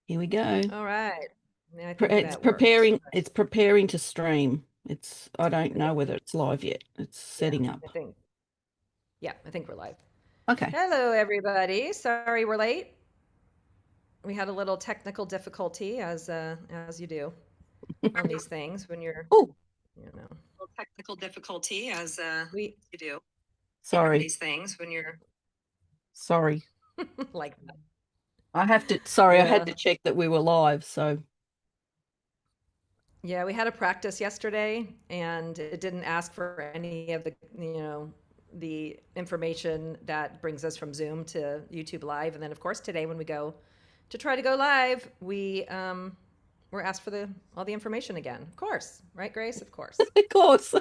Here we go. All right. Yeah, I think It's that worked. preparing. It's preparing to stream. I don't know whether it's live yet. It's Yeah, setting up. I think we're live. Okay. Hello, everybody. Sorry we're late. We had a little technical difficulty, as you do on these things when you're, Oh, you know, technical difficulty as we you do sorry. these things when you're Sorry. like that. Sorry, I had Yeah. to check that we were live. So, Yeah, we had a practice yesterday and it didn't ask for any of the information that brings us from Zoom to YouTube Live. And then of course today when we go to try to go live, we're asked for all the information again. Of course, right, Grace? Of course. of course.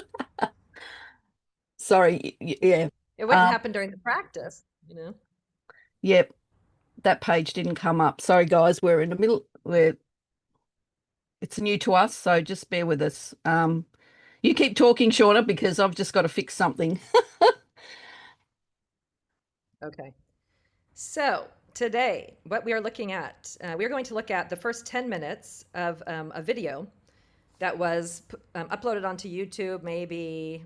Sorry. Yeah. It wouldn't happen during the practice. Yep. That page didn't come up. Sorry, guys. We're in the middle. It's new to us, so just bear with us. You keep talking, Shawna, because I've just got to fix something. Okay. So today, what we are looking at, we are going to look at the first 10 minutes of a video that was uploaded onto YouTube maybe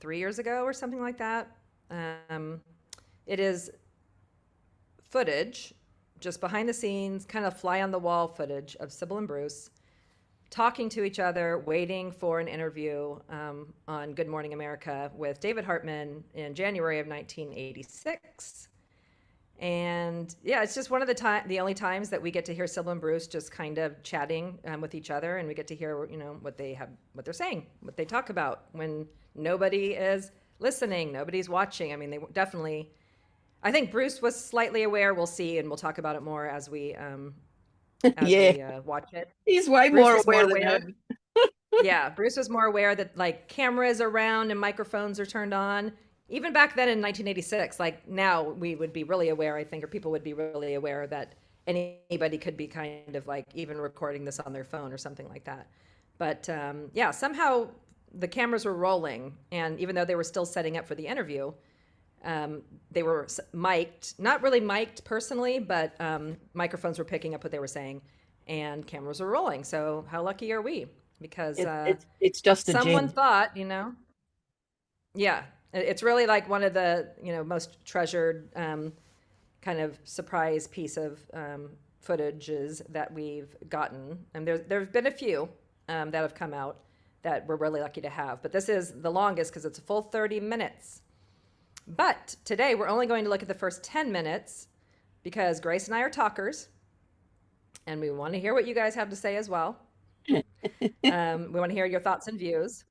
3 years ago or something like that. It is footage, just behind the scenes, kind of fly on the wall footage of Cybill and Bruce talking to each other, waiting for an interview on Good Morning America with David Hartman in January of 1986. And yeah, it's just one of the only times that we get to hear Cybill and Bruce just kind of chatting with each other, and we get to hear what they're saying, what they talk about when nobody is listening, nobody's watching. I mean, they definitely. I think Bruce was slightly aware. We'll see, and we'll talk about it more as we Yeah. watch it. He's way Bruce more was more aware than aware. me. Yeah, Bruce was more aware that like cameras around and microphones are turned on. Even back then in 1986, like now we would be really aware, I think, or people would be really aware that anybody could be kind of like even recording this on their phone or something like that. But yeah, somehow the cameras were rolling, and even though they were still setting up for the interview, they were mic'd, not really mic'd personally, but microphones were picking up what they were saying, and cameras were rolling. So how lucky are we? Because It's just a someone gem. thought, yeah, it's really like one of the most treasured kind of surprise piece of footages that we've gotten, and there've been a few that have come out that we're really lucky to have, but this is the longest because it's a full 30 minutes. But today we're only going to look at the first 10 minutes because Grace and I are talkers and we want to hear what you guys have to say as well. We want to hear your thoughts and views.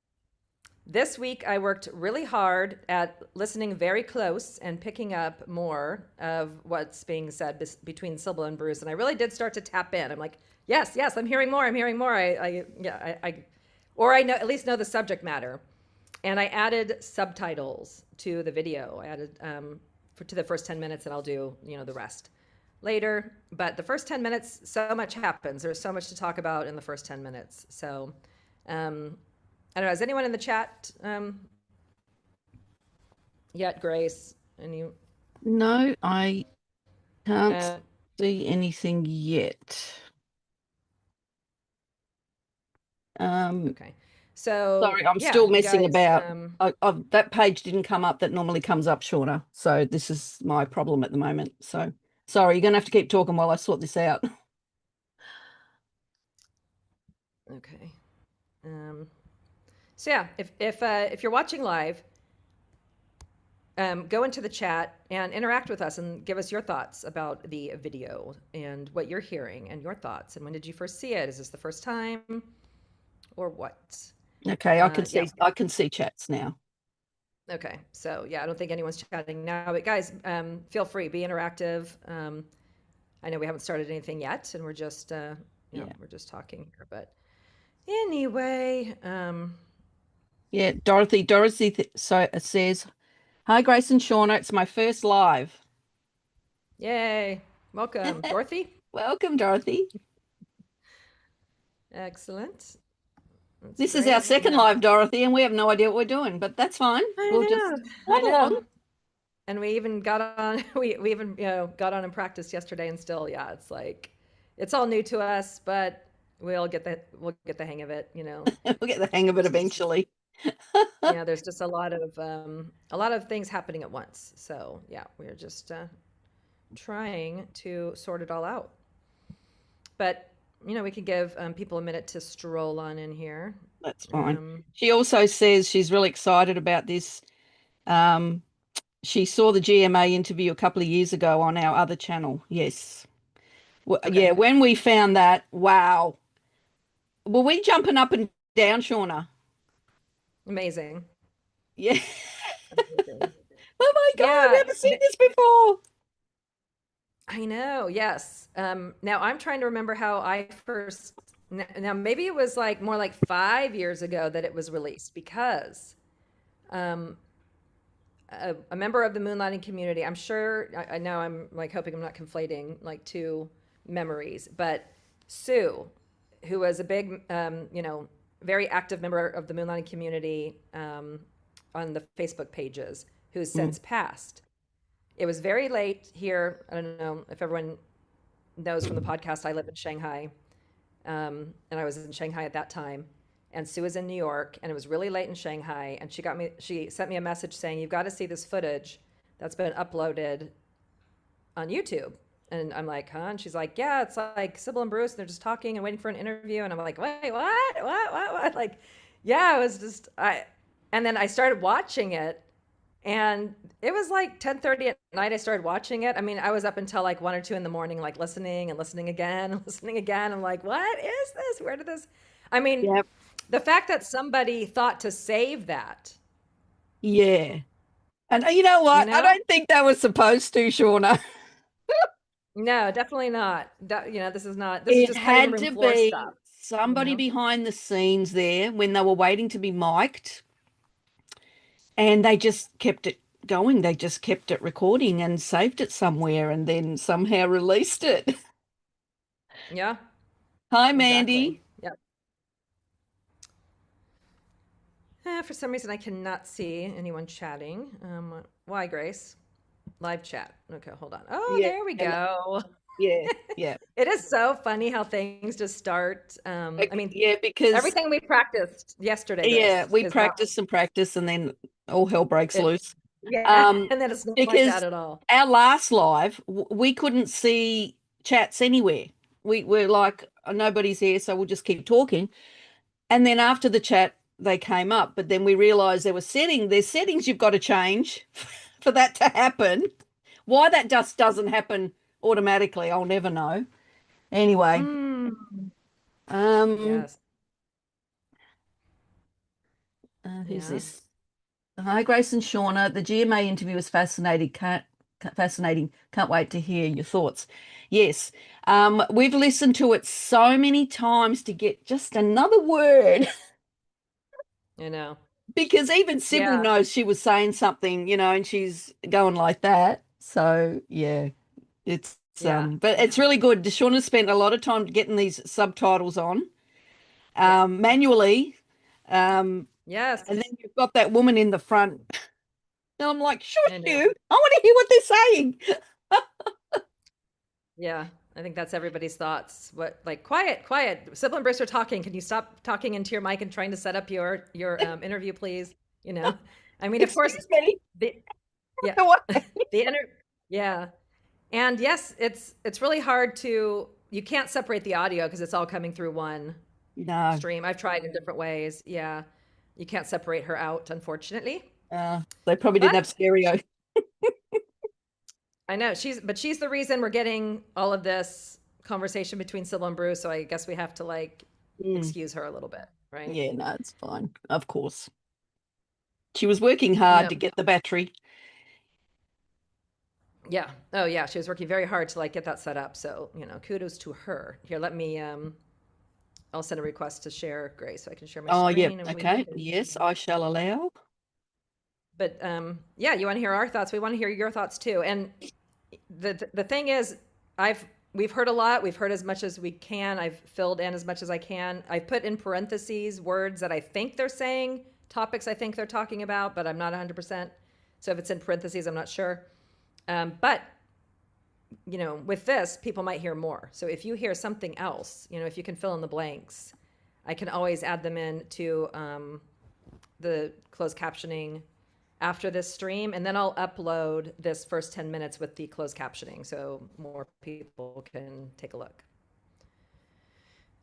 This week I worked really hard at listening very close and picking up more of what's being said between Cybill and Bruce. And I really did start to tap in. I'm like, yes, I'm hearing more. I'm hearing more. Or I know, at least know the subject matter. And I added subtitles to the video. I added to the first 10 minutes, and I'll do the rest later. But the first 10 minutes, so much happens. There's so much to talk about in the first 10 minutes. So I don't know. Is anyone in the chat yet, Grace? No, I can't see anything yet. Okay. So sorry, I'm yeah, still you messing guys, about. That page didn't come up. That normally comes up, Shawna. So this is my problem at the moment. So sorry, you're gonna have to keep talking while I sort this out. Okay. So yeah, if you're watching live, go into the chat and interact with us and give us your thoughts about the video and what you're hearing and your thoughts. And when did you first see it? Is this the first time, or what? Okay, I can see chats now. Okay, so yeah, I don't think anyone's chatting now, but guys, feel free, be interactive. I know we haven't started anything yet, and we're just we're just talking here, but anyway, yeah, Dorothy says, "Hi, Grace and Shawna. It's my first live." Yay! Welcome, Dorothy. Welcome, Dorothy. Excellent. This is our second live, Dorothy, and we have no idea what we're doing, but that's fine. We'll just follow along. And we even got on. We even got on and practiced yesterday, and still, yeah, it's like it's all new to us, but we'll get the hang of it, you know. We'll get the hang of it eventually. Yeah, there's just a lot of things happening at once. So yeah, we're just trying to sort it all out. But you know, we could give people a minute to stroll on in here. That's fine. Um, She also says she's really excited about this. Um, she saw the GMA interview a couple of years ago on our other channel. Yes. okay, Yeah, when we found that, wow. Were we jumping up and down, Shawna? amazing, Yeah. amazing. Oh my God, I've Yeah, never seen this before. I know. Yes. Now I'm trying to remember how I first. Now maybe it was like more like 5 years ago that it was released because um, a member of the moonlighting community. I'm sure. I know. I'm like hoping I'm not conflating like two memories, but Sue, who was a big, very active member of the moonlighting community on the Facebook pages, who's Mm, since passed. It was very late here. I don't know if everyone knows from the podcast. I live in Shanghai, and I was in Shanghai at that time. And Sue was in New York, and it was really late in Shanghai. And she sent me a message saying, "You've got to see this footage that's been uploaded on YouTube." And I'm like, "Huh?" And she's like, "Yeah, it's like Cybill and Bruce. And they're just talking and waiting for an interview." And I'm like, "Wait, what?" Like, yeah, it was just I. And then I started watching it, and it was like 10:30 at night. I started watching it. I mean, I was up until like 1 or 2 in the morning, like listening and listening again and listening again. I'm like, what is this? Where did this? I mean, yeah. the fact that somebody thought to save that, Yeah. And you know you what? I know? don't think they were supposed to, Shauna. No, definitely not. This is not, this is It just cutting had room to floor be stuff, you somebody know? behind the scenes there when they were waiting to be mic'd, and they just kept it going. They just kept it recording and saved it somewhere and then somehow released it. Yeah, Hi, exactly. Mandy. Yep. For some reason, I cannot see anyone chatting. Why, Grace? Live chat. Okay, hold on. Oh, Yeah. there we Hello. go. Yeah. Yeah. It is so funny how things just start. I mean, Yeah, because everything we practiced yesterday, yeah, Grace, we is now practice and then all hell breaks it. loose. Yeah, Um, and then it's not like that because at all. our last live, we couldn't see chats anywhere. We were like, "Oh, nobody's here, so we'll just keep talking." And then after the chat, they came up, but then we realized there's settings you've got to change for that to happen. Why that just doesn't happen automatically, I'll never know. Anyway, Mm, um, yes. who's Yeah. this? Hi, Grace and Shauna. The GMA interview was fascinating. Fascinating. Can't wait to hear your thoughts. Yes, we've listened to it so many times to get just another word I know. because even Cybill Yeah. knows she was saying something, and she's going like that. So yeah, it's Yeah. but it's Yeah. really good. Shauna spent a lot of time getting these subtitles on Yeah. manually, um, and then Yes. you've got that woman in the front. And I'm like, shush I know. you. I want to hear what they're saying. Yeah. I think that's everybody's thoughts. What, like, quiet, quiet. Sybil and Bruce are talking. Can you stop talking into your mic and trying to set up your interview, please? You know, I mean, of course, Excuse me. the yeah, What? the inter yeah, and yes, it's really hard to you can't separate the audio because it's all coming through one No, stream. I've tried in different ways. Yeah, you can't separate her out, unfortunately. they probably didn't But have stereo. I know she's the reason we're getting all of this conversation between Sybil and Bruce. So I guess we have to like Mm, excuse her a little bit, right? yeah, no, it's fine. Of course. She was working hard to Yep. get the battery. Yeah. Oh yeah. She was working very hard to like get that set up. So, kudos to her. Here, let me I'll send a request to share, Grace, so I can share my Oh, yeah. screen and we Okay. can Yes, I shall allow. but yeah, you want to hear our thoughts. We want to hear your thoughts too. And the thing is, we've heard a lot. We've heard as much as we can. I've filled in as much as I can. I've put in parentheses words that I think they're saying, topics I think they're talking about, but I'm not 100%. So if it's in parentheses, I'm not sure. But with this, people might hear more. So if you hear something else, if you can fill in the blanks, I can always add them in to the closed captioning after this stream, and then I'll upload this first 10 minutes with the closed captioning so more people can take a look.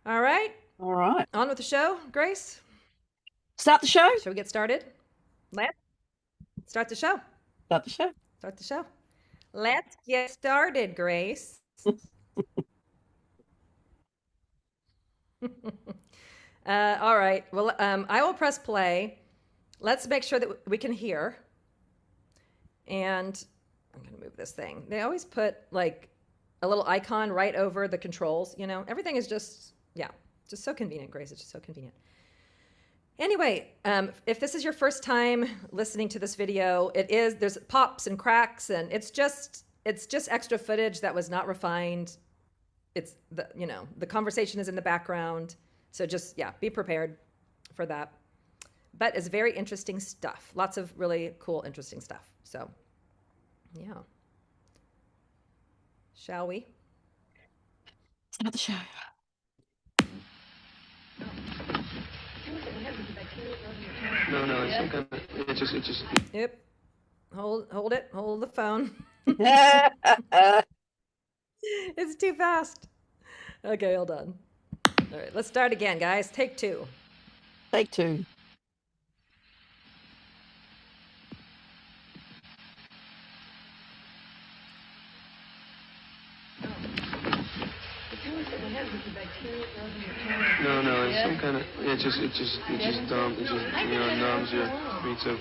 All right. All right. On with the show, Grace. Start the show. Shall we get started? Let's start the show. Start the show. Start the show. Let's get started, Grace. All right. Well, I will press play. Let's make sure that we can hear. And I'm going to move this thing. They always put like a little icon right over the controls. Everything is just so convenient, Grace. It's just so convenient. Anyway, if this is your first time listening to this video, there's pops and cracks, and it's just extra footage that was not refined. It's the conversation is in the background. So just, be prepared for that. But it's very interesting stuff. Lots of really cool, interesting stuff. So, yeah. Shall we? Start the show. No, it's some kind of, it just. Yep. Hold it. Hold the phone. It's too fast. Okay, hold on. All right, let's start again, guys. Take two. Take two. No, it's some kind of, it just numbs your, me too.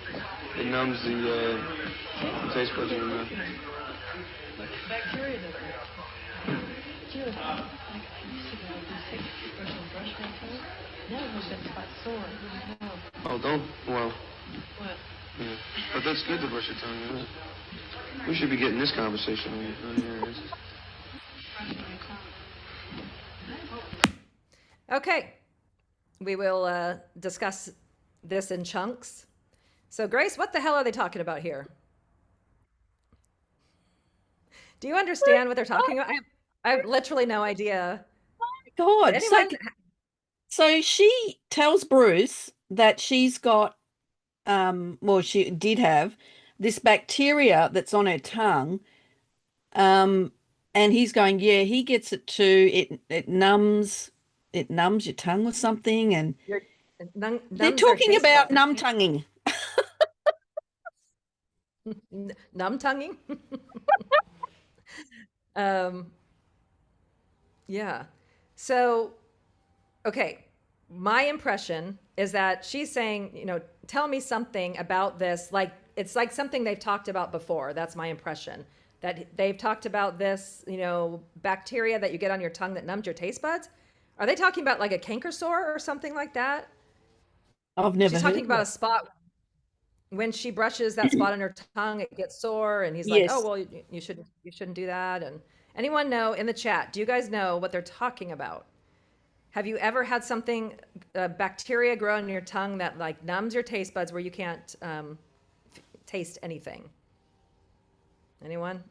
It numbs the taste buds in your mouth. Bacteria does it. Oh, don't, well. What? Yeah. But that's good to brush your tongue, isn't it? We should be getting this conversation on here. Okay. We will discuss this in chunks. So, Grace, what the hell are they talking about here? Do you understand what they're talking about? I have literally no idea. God. Anyone? So she tells Bruce that she's got, she did have this bacteria that's on her tongue. And he's going, yeah, he gets it too. It numbs your tongue or something. And they're talking about numb tonguing. Numb tonguing? Yeah. So, okay. My impression is that she's saying, tell me something about this. Like, it's like something they've talked about before. That's my impression. That they've talked about this, bacteria that you get on your tongue that numbs your taste buds. Are they talking about like a canker sore or something like that? I've never She's heard talking about a spot when she brushes that spot on her tongue, it gets sore, and he's like, Yes. "Oh, well, you shouldn't do that." And anyone know in the chat? Do you guys know what they're talking about? Have you ever had something, bacteria grow in your tongue that like numbs your taste buds where you can't taste anything? Anyone?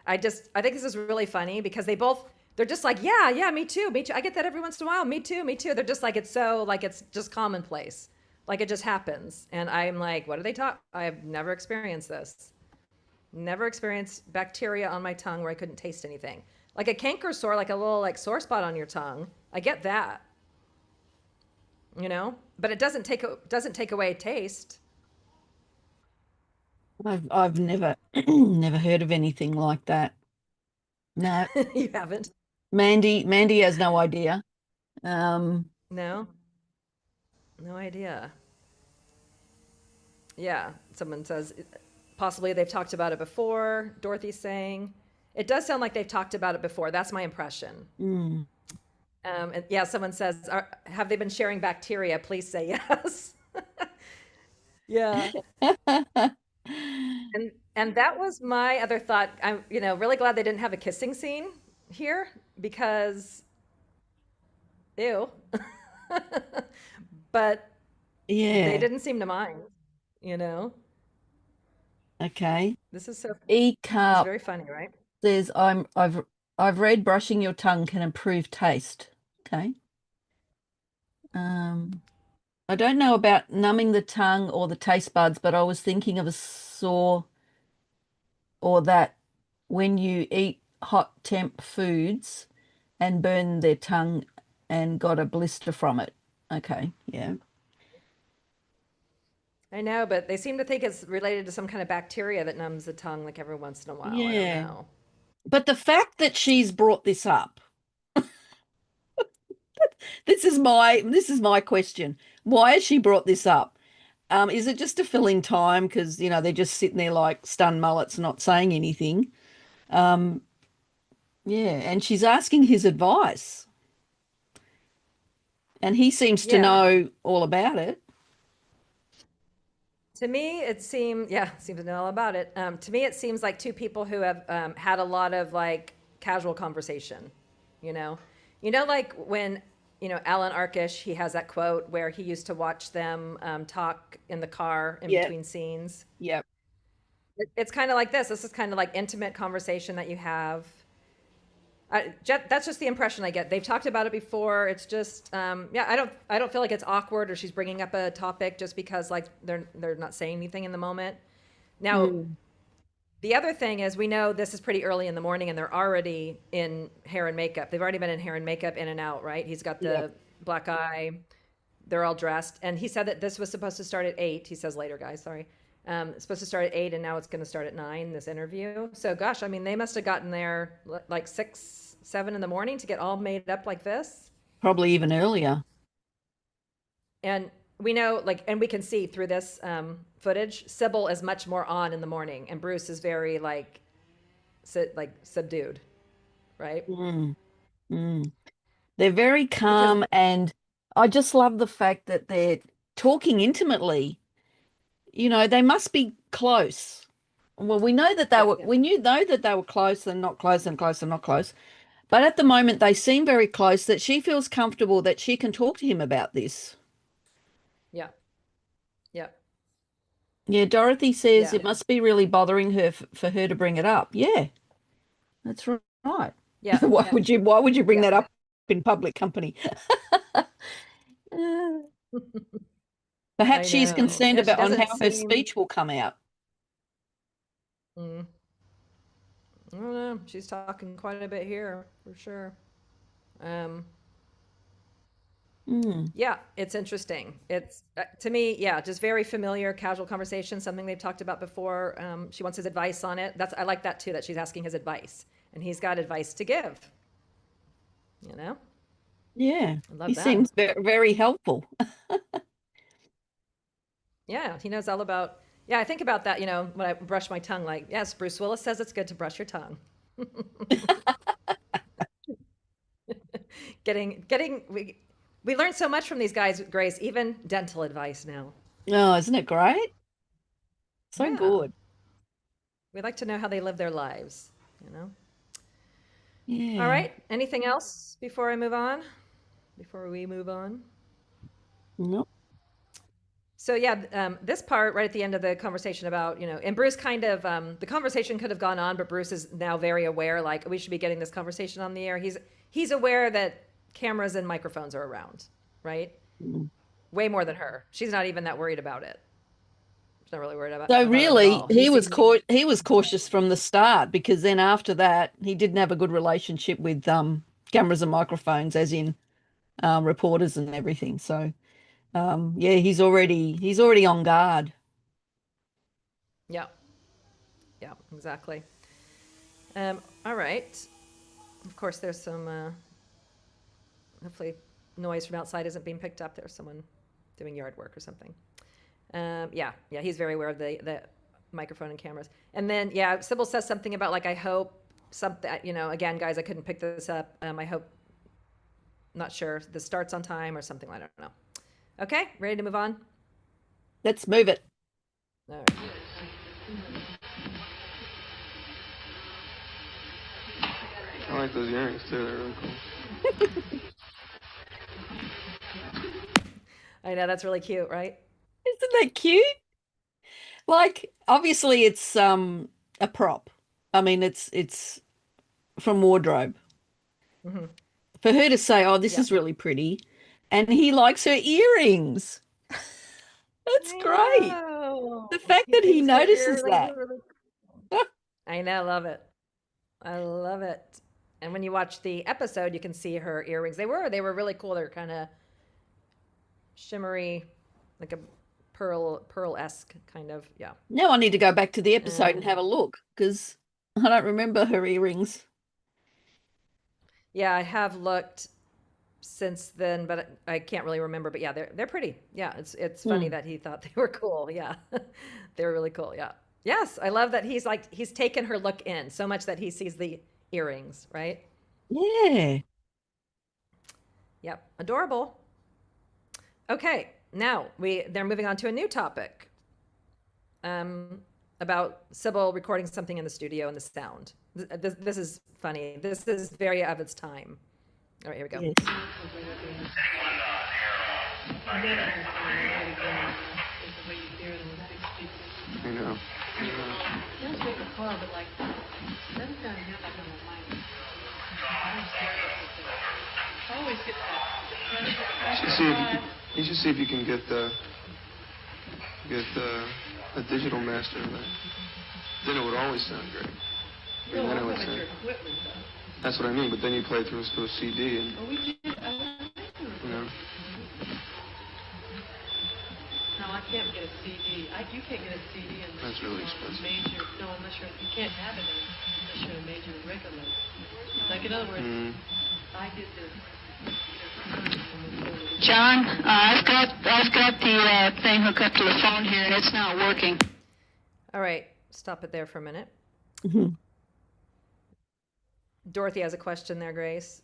I think this is really funny because they're just like, yeah, me too. I get that every once in a while. Me too. They're just like, it's just commonplace. Like it just happens. And I'm like, what are they talking? I've never experienced this. Never experienced bacteria on my tongue where I couldn't taste anything. Like a canker sore, like a little like sore spot on your tongue. I get that. But it doesn't take away taste. I've never never heard of anything like that. No. You haven't? Mandy has no idea. No idea. Yeah, someone says possibly they've talked about it before. Dorothy's saying it does sound like they've talked about it before. That's my impression. And yeah, someone says, have they been sharing bacteria? Please say yes. Yeah. And that was my other thought. I'm really glad they didn't have a kissing scene here because ew. But Yeah. they didn't seem to mind, Okay. This is so E it's carb. very funny, right? says I've read brushing your tongue can improve taste. Okay. I don't know about numbing the tongue or the taste buds, but I was thinking of a saw or that when you eat hot temp foods and burn their tongue and got a blister from it. Okay, yeah. I know, but they seem to think it's related to some kind of bacteria that numbs the tongue like every once in a while. I don't Yeah. know. But the fact that she's brought this up, this is my question. Why has she brought this up? Is it just to fill in time because they're just sitting there like stunned mullets, not saying anything? Um, yeah, and she's asking his advice, and he seems to Yeah. know all about it. To me, seems to know all about it. To me, it seems like two people who have had a lot of like casual conversation. You know, like when Alan Arkish, he has that quote where he used to watch them talk in the car in Yeah. between scenes. Yeah. It's kind of like this. This is kind of like intimate conversation that you have. That's just the impression I get. They've talked about it before. It's just, yeah, I don't feel like it's awkward or she's bringing up a topic just because like they're not saying anything in the moment. Now, the other thing is we know this is pretty early in the morning and they're already in hair and makeup. They've already been in hair and makeup in and out, right? He's got the black eye. They're all dressed. And he said that this was supposed to start at 8. He says later, guys, sorry. It's supposed to start at 8 and now it's going to start at 9, this interview. So gosh, I mean, they must have gotten there like 6, 7 in the morning to get all made up like this. Probably even earlier. And we know, like, and we can see through this footage, Cybill is much more on in the morning and Bruce is very like subdued, right? They're very calm, and I just love the fact that they're talking intimately. They must be close. Well, we know that we know that they were close and not close and close and not close. But at the moment, they seem very close that she feels comfortable that she can talk to him about this. Yeah. Yeah. Yeah, Dorothy says Yeah. it must be really bothering her for her to bring it up. Yeah, that's right. Yeah. Why would you bring Yeah. that up in public company? Perhaps I she's know. concerned Yeah, she about on doesn't how her seem. speech will come out. I don't know. She's talking quite a bit here for sure. Yeah, it's interesting. It's to me, yeah, just very familiar, casual conversation, something they've talked about before. She wants his advice on it. I like that too, that she's asking his advice, and he's got advice to give. Yeah, I love he that. seems very helpful. Yeah, he knows all about. Yeah, I think about that. When I brush my tongue, like, yes, Bruce Willis says it's good to brush your tongue. We learn so much from these guys, Grace. Even dental advice now. Oh, isn't it great? So Yeah. good. We like to know how they live their lives. Yeah. All right. Anything else before I move on? Before we move on? Nope. So yeah, this part right at the end of the conversation about, and Bruce kind of, the conversation could have gone on, but Bruce is now very aware, like we should be getting this conversation on the air. He's aware that cameras and microphones are around, right? Way more than her. She's not even that worried about it. She's not really worried about So it really, at all. he was cautious from the start, because then after that, he didn't have a good relationship with cameras and microphones, as in reporters and everything. So yeah, he's already on guard. Yeah. Yeah, exactly. All right. Of course, there's some, hopefully noise from outside isn't being picked up. There's someone doing yard work or something. Yeah, he's very aware of the microphone and cameras. And then, yeah, Cybill says something about, like, I hope something, again, guys, I couldn't pick this up. I hope, not sure, this starts on time or something. I don't know. Okay, ready to move on? Let's move it. All right. I like those earrings too. They're really cool. I know, that's really cute, right? Isn't that cute? Like, obviously it's a prop. I mean, it's from wardrobe. Mhm. For her to say, "Oh, this Yeah. is really pretty," and he likes her earrings. That's I great. know. The fact He that he thinks her notices earrings that. are really. I know, love it. I love it. And when you watch the episode, you can see her earrings. They were really cool. They're kind of shimmery, like a pearl-esque kind of. Yeah. Now I need to go back to the episode and Um, have a look because I don't remember her earrings. yeah, I have looked since then, but I can't really remember. But yeah, they're pretty. Yeah, it's funny Hmm. that he thought they were cool. Yeah, they were really cool. Yeah. Yes, I love that he's taken her look in so much that he sees the earrings. Right. Yeah. Yep. Adorable. Okay, now they're moving on to a new topic. About Cybill recording something in the studio and the sound. This is funny. This is very of its time. All right, here we go. Yes. I know. Sounds like a car, but like, doesn't sound enough like on the mic. I always get that. You should see if you can get a digital master of that. Then it would always sound great. No, And then I'm it would talking about your sound. equipment though. That's what I mean. But then you play through a CD, and Oh, we did, you know. No, I can't get a CD. You can't get a CD unless That's you're really on a expensive. major, no, unless you can't have it unless you're a major record label. Like in other words, Mm. I did the. John, I've got the thing hooked up to the phone here, and it's not working. All right, stop it there for a minute. Mhm. Dorothy has a question there, Grace.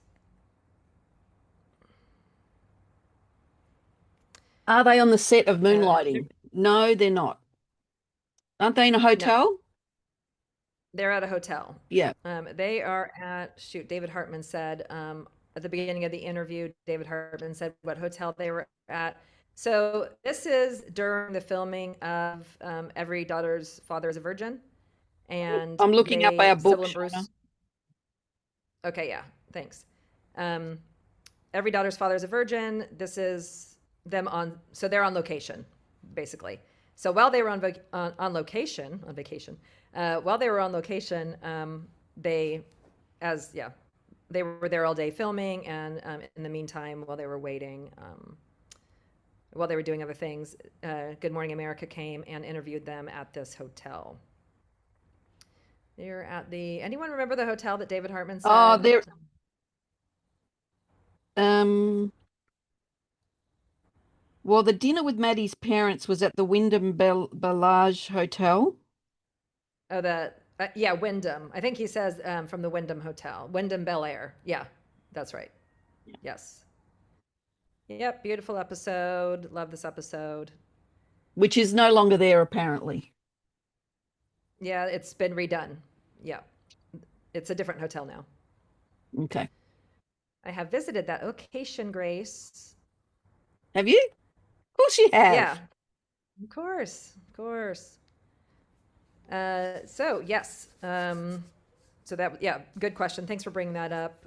Are they on the set of they're- Moonlighting? No, they're not. Aren't they in a hotel? They're at a hotel. Yeah. They are at, shoot, David Hartman said at the beginning of the interview, David Hartman said what hotel they were at. So this is during the filming of Every Daughter's Father is a Virgin. And I'm looking up our book, Cybill and Bruce. Shawna. Okay, yeah, thanks. Every Daughter's Father is a Virgin. This is them so they're on location, basically. So while they were on vacation, while they were on location, they were there all day filming, and in the meantime, while they were waiting, while they were doing other things, Good Morning America came and interviewed them at this hotel. They're at anyone remember the hotel that David Hartman said? Oh, they're well, the dinner with Maddie's parents was at the Wyndham Bellage Hotel. Oh, yeah, Wyndham. I think he says from the Wyndham Hotel, Wyndham Bel Air. Yeah, that's right. Yeah. Yes. Yep, beautiful episode. Love this episode. Which is no longer there, apparently. Yeah, it's been redone. Yeah, it's a different hotel now. Okay. I have visited that location, Grace. Have you? Of course you have. Yeah, of course, of course. So yes, so that, yeah, good question. Thanks for bringing that up.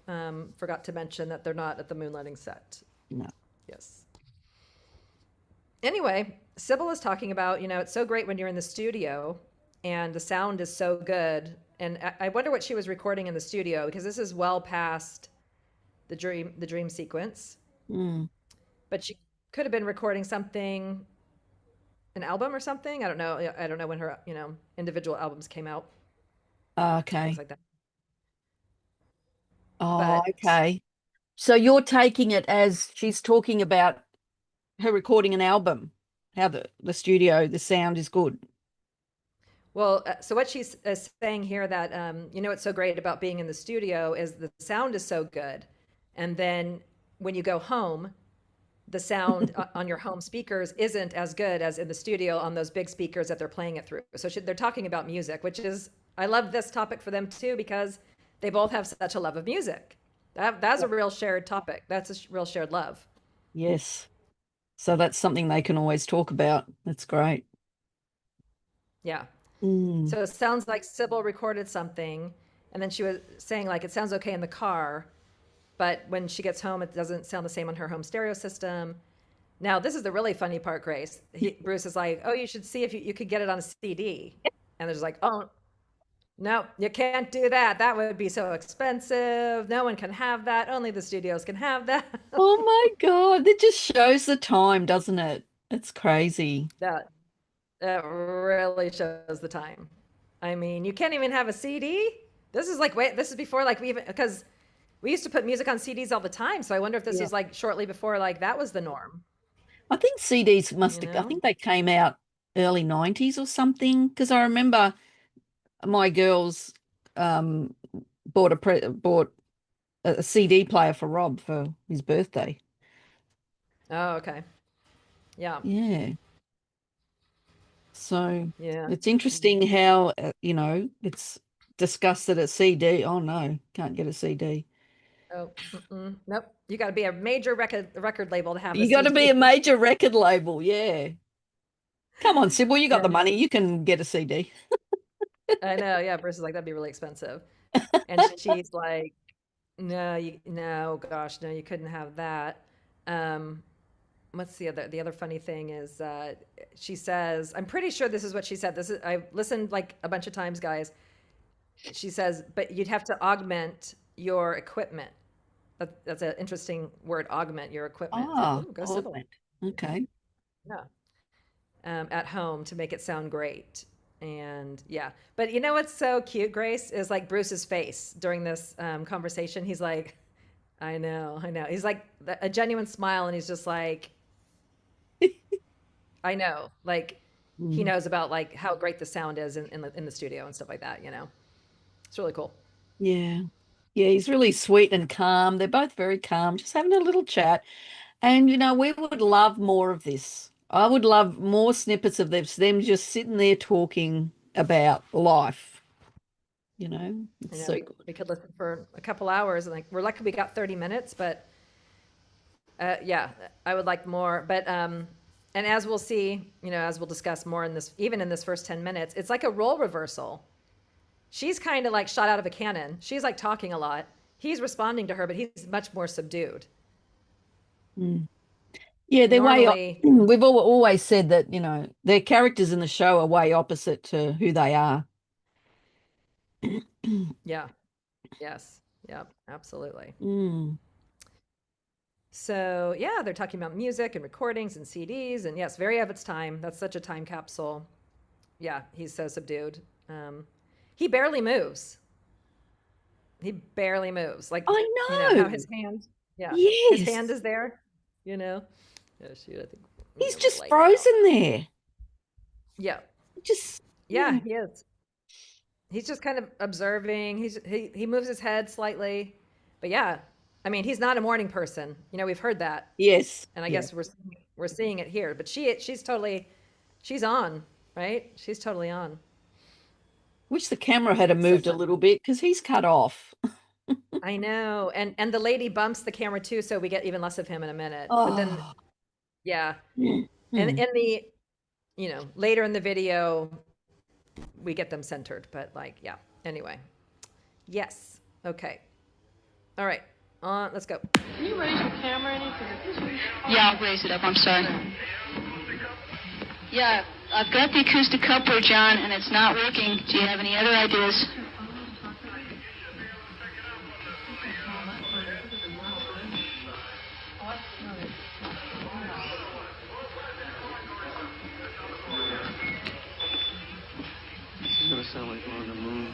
Forgot to mention that they're not at the Moonlighting set. No. Yes. Anyway, Cybill is talking about, it's so great when you're in the studio and the sound is so good. And I wonder what she was recording in the studio, because this is well past the dream sequence. Mm. But she could have been recording something, an album or something. I don't know. I don't know when her, individual albums came out. Okay. Things like that. Oh, But- okay. So you're taking it as she's talking about her recording an album, how the studio, the sound is good. Well, so what she's saying here that, what's so great about being in the studio is the sound is so good. And then when you go home, the sound on your home speakers isn't as good as in the studio on those big speakers that they're playing it through. So they're talking about music, which is, I love this topic for them too, because they both have such a love of music. That's a real shared topic. That's a real shared love. Yes. So that's something they can always talk about. That's great. Yeah. Mm. So it sounds like Cybill recorded something, And then she was saying like, it sounds okay in the car, but when she gets home, it doesn't sound the same on her home stereo system. Now, this is the really funny part, Grace. Bruce is like, oh, you should see if you could get it on a CD. And there's like, oh, no, you can't do that. That would be so expensive. No one can have that. Only the studios can have that. Oh my God, that just shows the time, doesn't it? It's crazy. That really shows the time. I mean, you can't even have a CD. This is like, wait, this is before like because we used to put music on CDs all the time. So I wonder if this was like shortly before like that was the norm. I think CDs must have, I think they came out early 90s or something, because I remember my girls bought a CD player for Rob for his birthday. Oh, okay. Yeah. Yeah. So Yeah. it's interesting how, it's discussed that a CD. Oh no, can't get a CD. Oh, nope. You got to be a major record label to have You got to be a major record label. Yeah. Come on, Cybill, you got the money. You can get a CD. I know. Yeah. Bruce is like, that'd be really expensive. And she's like, no, gosh, no, you couldn't have that. What's the other funny thing is she says, I'm pretty sure this is what she said. I've listened like a bunch of times, guys. She says, but you'd have to augment your equipment. That's an interesting word, augment your equipment. Oh, go Cybill. augment. Okay. Yeah. At home to make it sound great. And yeah, but you know what's so cute, Grace, is like Bruce's face during this conversation. He's like, I know. He's like a genuine smile, and he's just like, I know. Like he knows about like how great the sound is in the studio and stuff like that. It's really cool. Yeah. Yeah, he's really sweet and calm. They're both very calm, just having a little chat. And, we would love more of this. I would love more snippets of them just sitting there talking about life. It's so good. We could listen for a couple hours, and like we're lucky we got 30 minutes, but yeah, I would like more. But and as we'll see, as we'll discuss more even in this first 10 minutes, it's like a role reversal. She's kind of like shot out of a cannon. She's like talking a lot. He's responding to her, but he's much more subdued. Yeah, they're Normally, we've always said that, their characters in the show are way opposite to who they are. Yeah. Yes. Yep. Absolutely. Mm. So yeah, they're talking about music and recordings and CDs, and yes, very of its time. That's such a time capsule. Yeah, he's so subdued. He barely moves. Like I know. how his hand. Yeah. Yes. His hand is there. Oh, shoot, I think He's just frozen there. Yeah. Just Yeah, he is. He's just kind of observing. He moves his head slightly, but yeah, I mean, he's not a morning person. We've heard that. Yes. And I guess we're seeing it here. But she's on, right? She's totally on. Wish the camera had moved a little bit, because he's cut off. I know. And the lady bumps the camera too, so we get even less of him in a minute. Oh. But then, yeah. And in the, later in the video, we get them centered. But like, yeah. Anyway. Yes. Okay. All right. Let's go. Can you raise your camera any? Yeah, I'll raise it up. I'm sorry. Yeah, I've got the acoustic coupler, John, and it's not working. Do you have any other ideas? It's gonna sound like we're on the moon.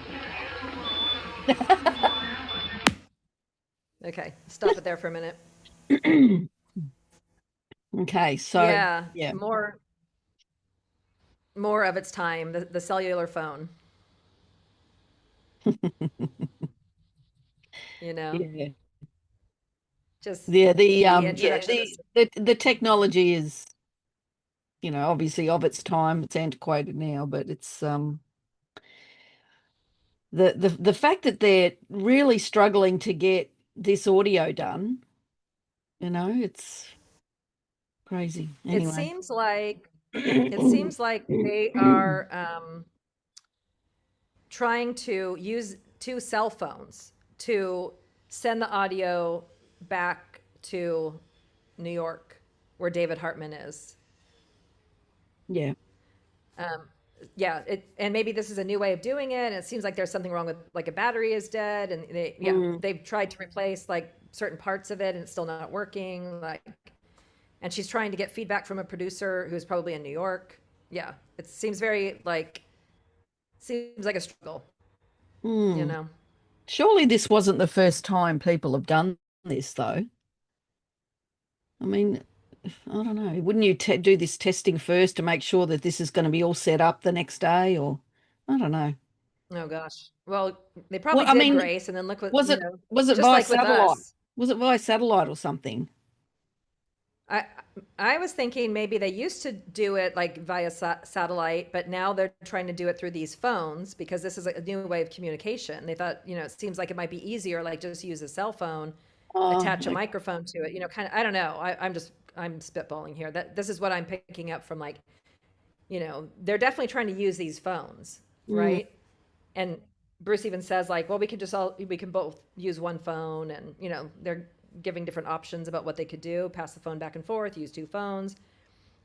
Okay. Stop it there for a minute. Okay, so yeah. More of its time, the cellular phone. Yeah. Just the technology is, obviously of its time. It's antiquated now, but it's the fact that they're really struggling to get this audio done, it's crazy. Anyway. It seems like they are trying to use two cell phones to send the audio back to New York, where David Hartman is. Yeah. Yeah, and maybe this is a new way of doing it. And it seems like there's something wrong with, like, a battery is dead, and they've tried to replace like certain parts of it, and it's still not working. Like, and she's trying to get feedback from a producer who's probably in New York. Yeah, it seems like a struggle. You know. Surely this wasn't the first time people have done this, though. I mean, I don't know. Wouldn't you do this testing first to make sure that this is going to be all set up the next day, or I don't know. Oh gosh. Well, they probably Well, I did, mean, Grace, and then look what, was it just via like with satellite? us. Was it via satellite or something? I was thinking maybe they used to do it like via satellite, but now they're trying to do it through these phones because this is a new way of communication. They thought, it seems like it might be easier, like just use a cell phone, attach a microphone to it, kind of, I don't know. I'm spitballing here. That this is what I'm picking up from, like, they're definitely trying to use these phones, right? And Bruce even says, like, well, we can both use one phone, and they're giving different options about what they could do, pass the phone back and forth, use two phones.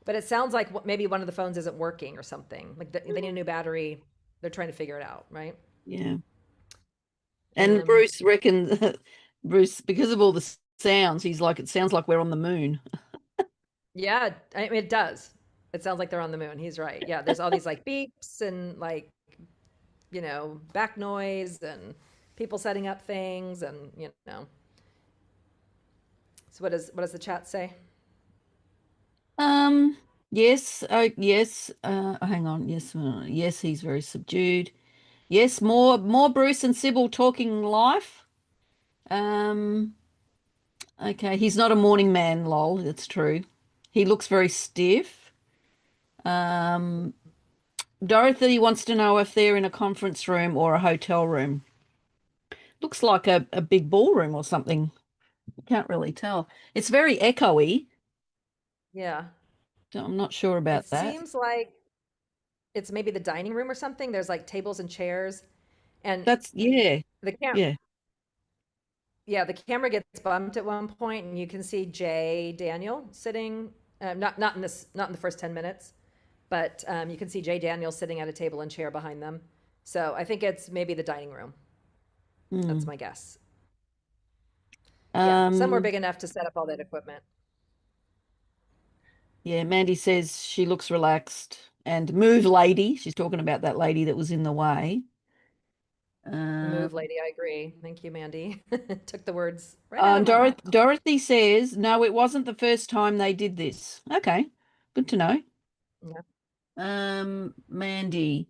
But it sounds like maybe one of the phones isn't working or something. Like they need a new battery. They're trying to figure it out, right? Yeah. And Bruce reckons, Bruce, because of all the sounds, he's like, it sounds like we're on the moon. Yeah, I mean, it does. It sounds like they're on the moon. He's right. Yeah, there's all these like beeps and like, back noise and people setting up things, and So what does the chat say? Yes, yes. Hang on. Yes, yes. He's very subdued. Yes, more Bruce and Cybill talking life. Okay, he's not a morning man, lol. That's true. He looks very stiff. Dorothy wants to know if they're in a conference room or a hotel room. Looks like a big ballroom or something. Can't really tell. It's very echoey. Yeah. So I'm not sure about It that. seems like it's maybe the dining room or something. There's like tables and chairs, and That's yeah, the yeah. the camera gets bumped at one point, and you can see Jay Daniel sitting. Not in the first 10 minutes, but you can see Jay Daniel sitting at a table and chair behind them. So I think it's maybe the dining room. That's my guess. Yeah, somewhere big enough to set up all that equipment. Yeah, Mandy says she looks relaxed. And move lady. She's talking about that lady that was in the way. Move, lady. I agree. Thank you, Mandy. Took the words right out of my mouth. Dorothy says, no, it wasn't the first time they did this. Okay, good to know. Yeah. Mandy,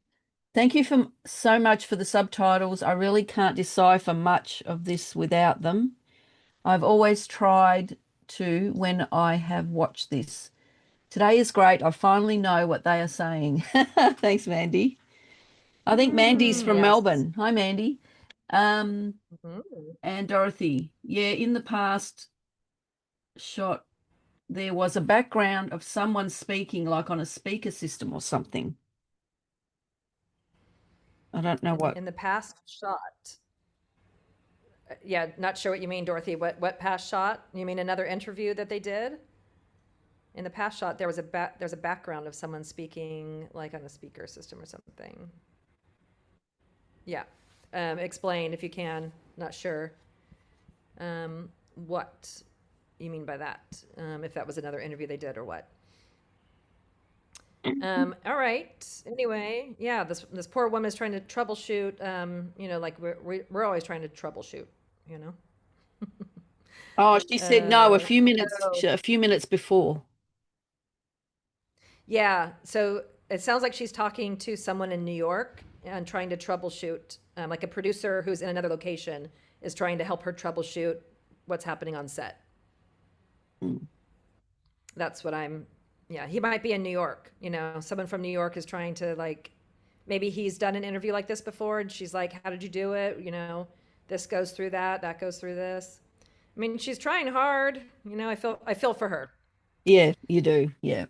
thank you so much for the subtitles. I really can't decipher much of this without them. I've always tried to when I have watched this. Today is great. I finally know what they are saying. Thanks, Mandy. I think Mandy's from Yes. Melbourne. Hi, Mandy. Mhm. And Dorothy. Yeah, in the past shot, there was a background of someone speaking like on a speaker system or something. I don't know what. In the past shot. Yeah, not sure what you mean, Dorothy. What past shot? You mean another interview that they did? In the past shot, there's a background of someone speaking like on a speaker system or something. Yeah. Explain if you can. Not sure. What you mean by that? If that was another interview they did or what? All right. Anyway, yeah, this poor woman is trying to troubleshoot. Like we're always trying to troubleshoot. Oh, she said no a few so- minutes before. Yeah. So it sounds like she's talking to someone in New York and trying to troubleshoot, like a producer who's in another location is trying to help her troubleshoot what's happening on set. That's what yeah, he might be in New York, someone from New York is trying to, like, maybe he's done an interview like this before and she's like, how did you do it? This goes through that goes through this. I mean, she's trying hard, I feel for her. Yeah, you do. Yeah.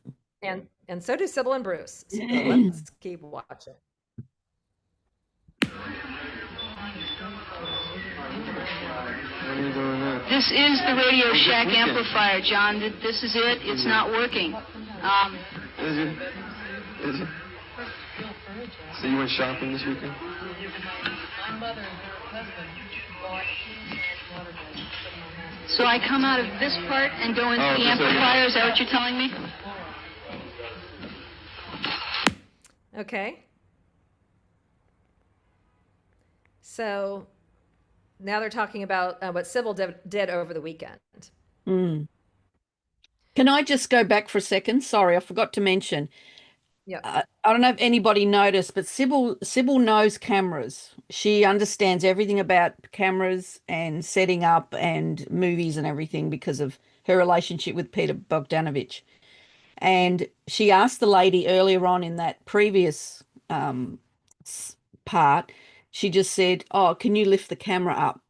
And so do Cybill and Bruce. So let's keep watching. are you doing that? This is the Radio This Shack weekend. amplifier, John. This is it. It's not working. Is it? Is it? So you went shopping this weekend? My mother and her husband bought waterbeds for my house. So I come out of this part and go into the so you- amplifier. Is that what you're telling me? Okay. So now they're talking about what Cybill did over the weekend. Mm. Can I just go back for a second? Sorry, I forgot to mention. Yeah. I don't know if anybody noticed, but Cybill knows cameras. She understands everything about cameras and setting up and movies and everything because of her relationship with Peter Bogdanovich. And she asked the lady earlier on in that previous part, she just said, "Oh, can you lift the camera up?"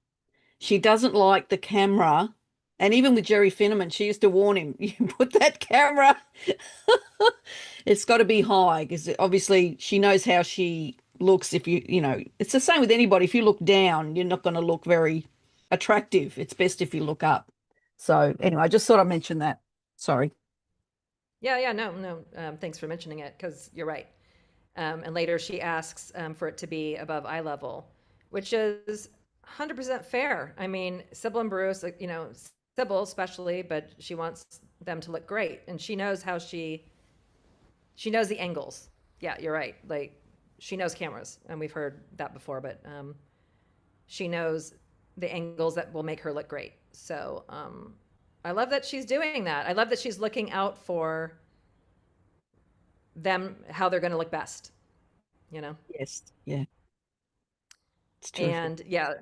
She doesn't like the camera. And even with Jerry Finneman, she used to warn him, you put that camera, it's got to be high because obviously she knows how she looks. If it's the same with anybody. If you look down, you're not going to look very attractive. It's best if you look up. So anyway, I just thought I'd mention that. Sorry. Yeah, no. Thanks for mentioning it because you're right. And later she asks for it to be above eye level, which is 100% fair. I mean, Cybill and Bruce, Cybill especially, but she wants them to look great, and she knows how she knows the angles. Yeah, you're right. Like she knows cameras, and we've heard that before, but she knows the angles that will make her look great. So I love that she's doing that. I love that she's looking out for them, how they're going to look best, Yes. Yeah. It's true. And yeah,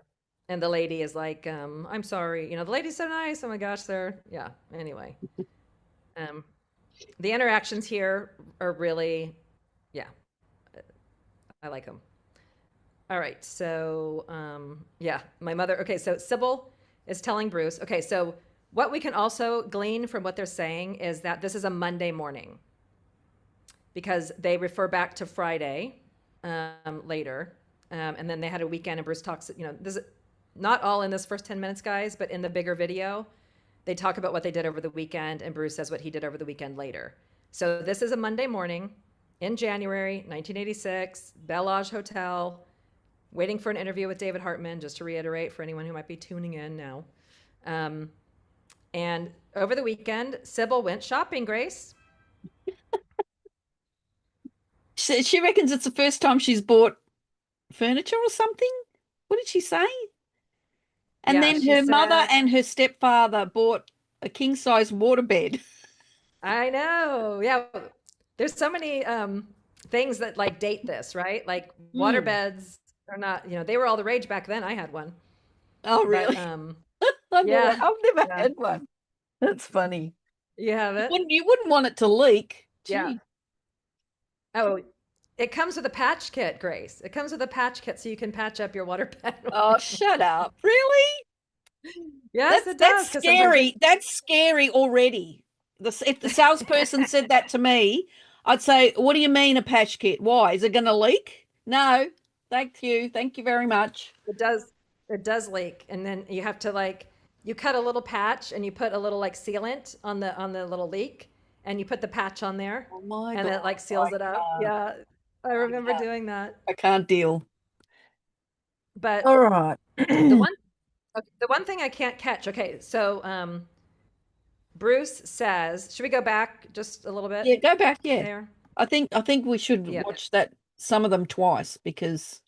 and the lady is like, I'm sorry. The lady's so nice. Oh my gosh, yeah. Anyway, the interactions here are really, yeah, I like them. All right. So, yeah, my mother. Okay. So Cybill is telling Bruce. Okay. So what we can also glean from what they're saying is that this is a Monday morning because they refer back to Friday later. And then they had a weekend and Bruce talks, this is not all in this first 10 minutes, guys, but in the bigger video, they talk about what they did over the weekend and Bruce says what he did over the weekend later. So this is a Monday morning in January, 1986, Bel Age Hotel, waiting for an interview with David Hartman, just to reiterate for anyone who might be tuning in now. And over the weekend, Cybill went shopping, Grace. She reckons it's the first time she's bought furniture or something. What did she say? And Yeah, then she her mother said- and her stepfather bought a king-size waterbed. I know. Yeah. There's so many things that like date this, right? Like waterbeds are not, they were all the rage back then. I had one. Oh, But, really? I've yeah. never Yeah. had one. That's funny. you have it? You wouldn't want it to leak. Yeah. Gee. Oh, it comes with a patch kit, Grace. It comes with a patch kit so you can patch up your waterbed. Oh, shut up. Really? Yes, it does. That's 'cause sometimes scary. That's scary already. If the salesperson said that to me, I'd say, "What do you mean a patch kit? Why? Is it going to leak?" No. Thank you. Thank you very much. It does leak. And then you have to you cut a little patch and you put a little sealant on the little leak and you put the patch on there Oh my and God. it seals it up. can't. Yeah. I remember can't. doing that. I can't deal. But All right. the one thing I can't catch. Okay, so Bruce says, should we go back just a little bit? Yeah, go back. Yeah. There. I think we should Yeah. watch some of them twice because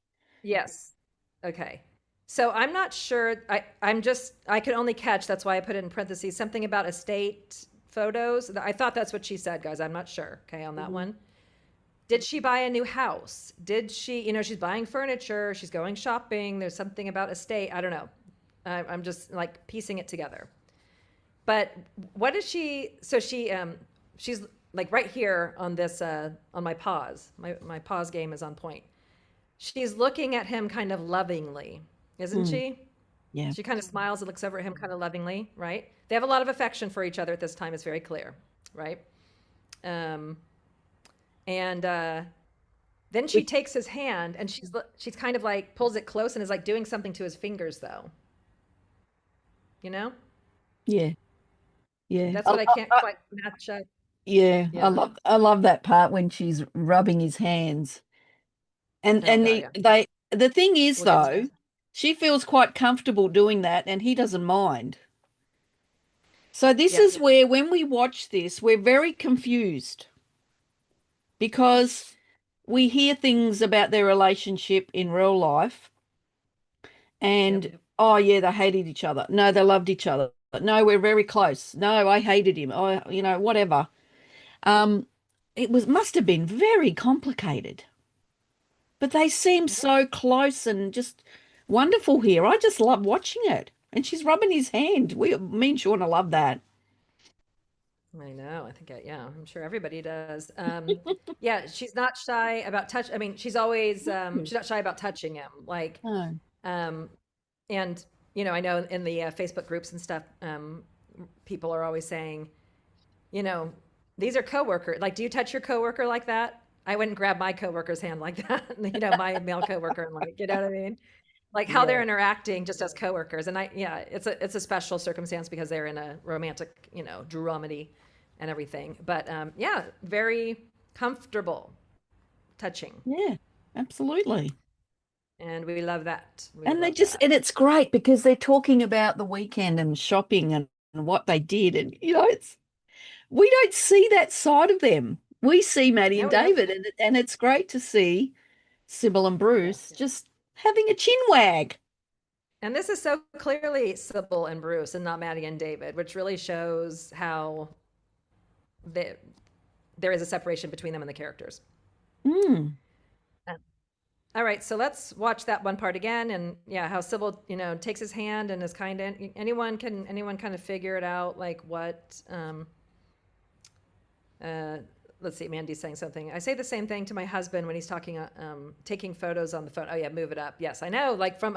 Yes. Okay. So I'm not sure. I could only catch. That's why I put it in parentheses. Something about estate photos. I thought that's what she said, guys. I'm not sure. Okay, on that one. Did she buy a new house? Did she? She's buying furniture. She's going shopping. There's something about estate. I don't know. I'm just piecing it together. But what is she? So she's right here on this on my pause. My pause game is on point. She's looking at him kind of lovingly, isn't she? Yeah. She kind of smiles and looks over at him kind of lovingly, right? They have a lot of affection for each other at this time. It's very clear, right? And then she takes his hand and she's kind of pulls it close and is doing something to his fingers though. you know? Yeah. Yeah. That's what I can't quite match up. Yeah. Yeah. I love that part when she's rubbing his hands. And Oh God, yeah. the thing is We'll get to though, that. she feels quite comfortable doing that and he doesn't mind. So this Yeah. is where when we watch this, we're very confused because we hear things about their relationship in real life and Yep. oh yeah, they hated each other. No, they loved each other. No, we're very close. No, I hated him. Oh, whatever. Um, it must have been very complicated. But they seem so close and just wonderful here. I just love watching it. And she's rubbing his hand. Me and Shawna love that. I know. I think, yeah, I'm sure everybody does. Yeah, she's not shy about touch. I mean, she's always, she's not shy about touching him. Like, Oh, um, and, I know in the Facebook groups and stuff, people are always saying, you know, these are coworkers. Like, do you touch your coworker like that? I wouldn't grab my coworker's hand like that. My male coworker, and like, you know what I mean? Like how they're yeah. interacting just as coworkers. And it's a special circumstance because they're in a romantic, dramedy and everything. But yeah, very comfortable touching. Yeah, absolutely. And we love that. We And love that. and it's great because they're talking about the weekend and shopping and what they did. And, we don't see that side of them. We see Maddie No, and we don't. David, and it's great to see Cybill and Yeah. Bruce just having a chin wag. And this is so clearly Cybill and Bruce and not Maddie and David, which really shows how there is a separation between them and the characters. Mm. All right, so let's watch that one part again, and yeah, how Cybill, takes his hand and is kind of anyone kind of figure it out, like what? Let's see, Mandy's saying something. I say the same thing to my husband when he's talking, taking photos on the phone. Oh yeah, move it up. Yes, I know. Like from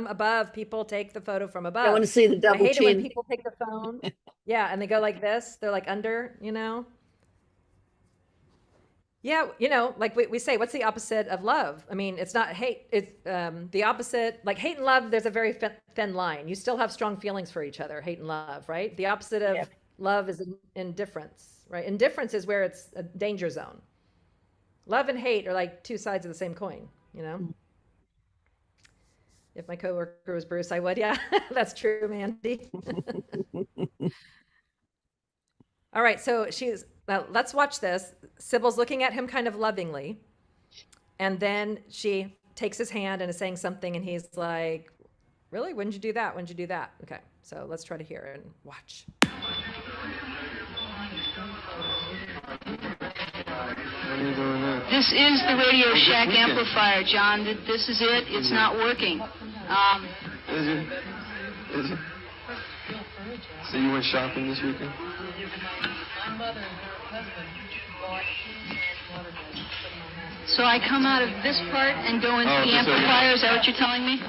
above, people take the photo from above. I want to see the I double hate it when chin. people take the phone. Yeah, and they go like this. They're like under, Yeah, like we say, what's the opposite of love? I mean, it's not hate. It's the opposite. Like hate and love, there's a very thin line. You still have strong feelings for each other, hate and love, right? The opposite of Yeah. love is indifference, right? Indifference is where it's a danger zone. Love and hate are like two sides of the same coin, If my coworker was Bruce, I would. Yeah, that's true, Mandy. All right, so let's watch this. Cybill's looking at him kind of lovingly. And then she takes his hand and is saying something, and he's like, really? When did you do that? When did you do that? Okay, so let's try to hear and watch. What are you doing now? This is the Radio Shack weekend. amplifier, John. This is it. It's not working. Is it? Is it? So you went shopping this weekend? My mother and her husband bought water guns, put them on hand. So I come out of this part and go into Oh, the just so you- amplifier. Is that what you're telling me?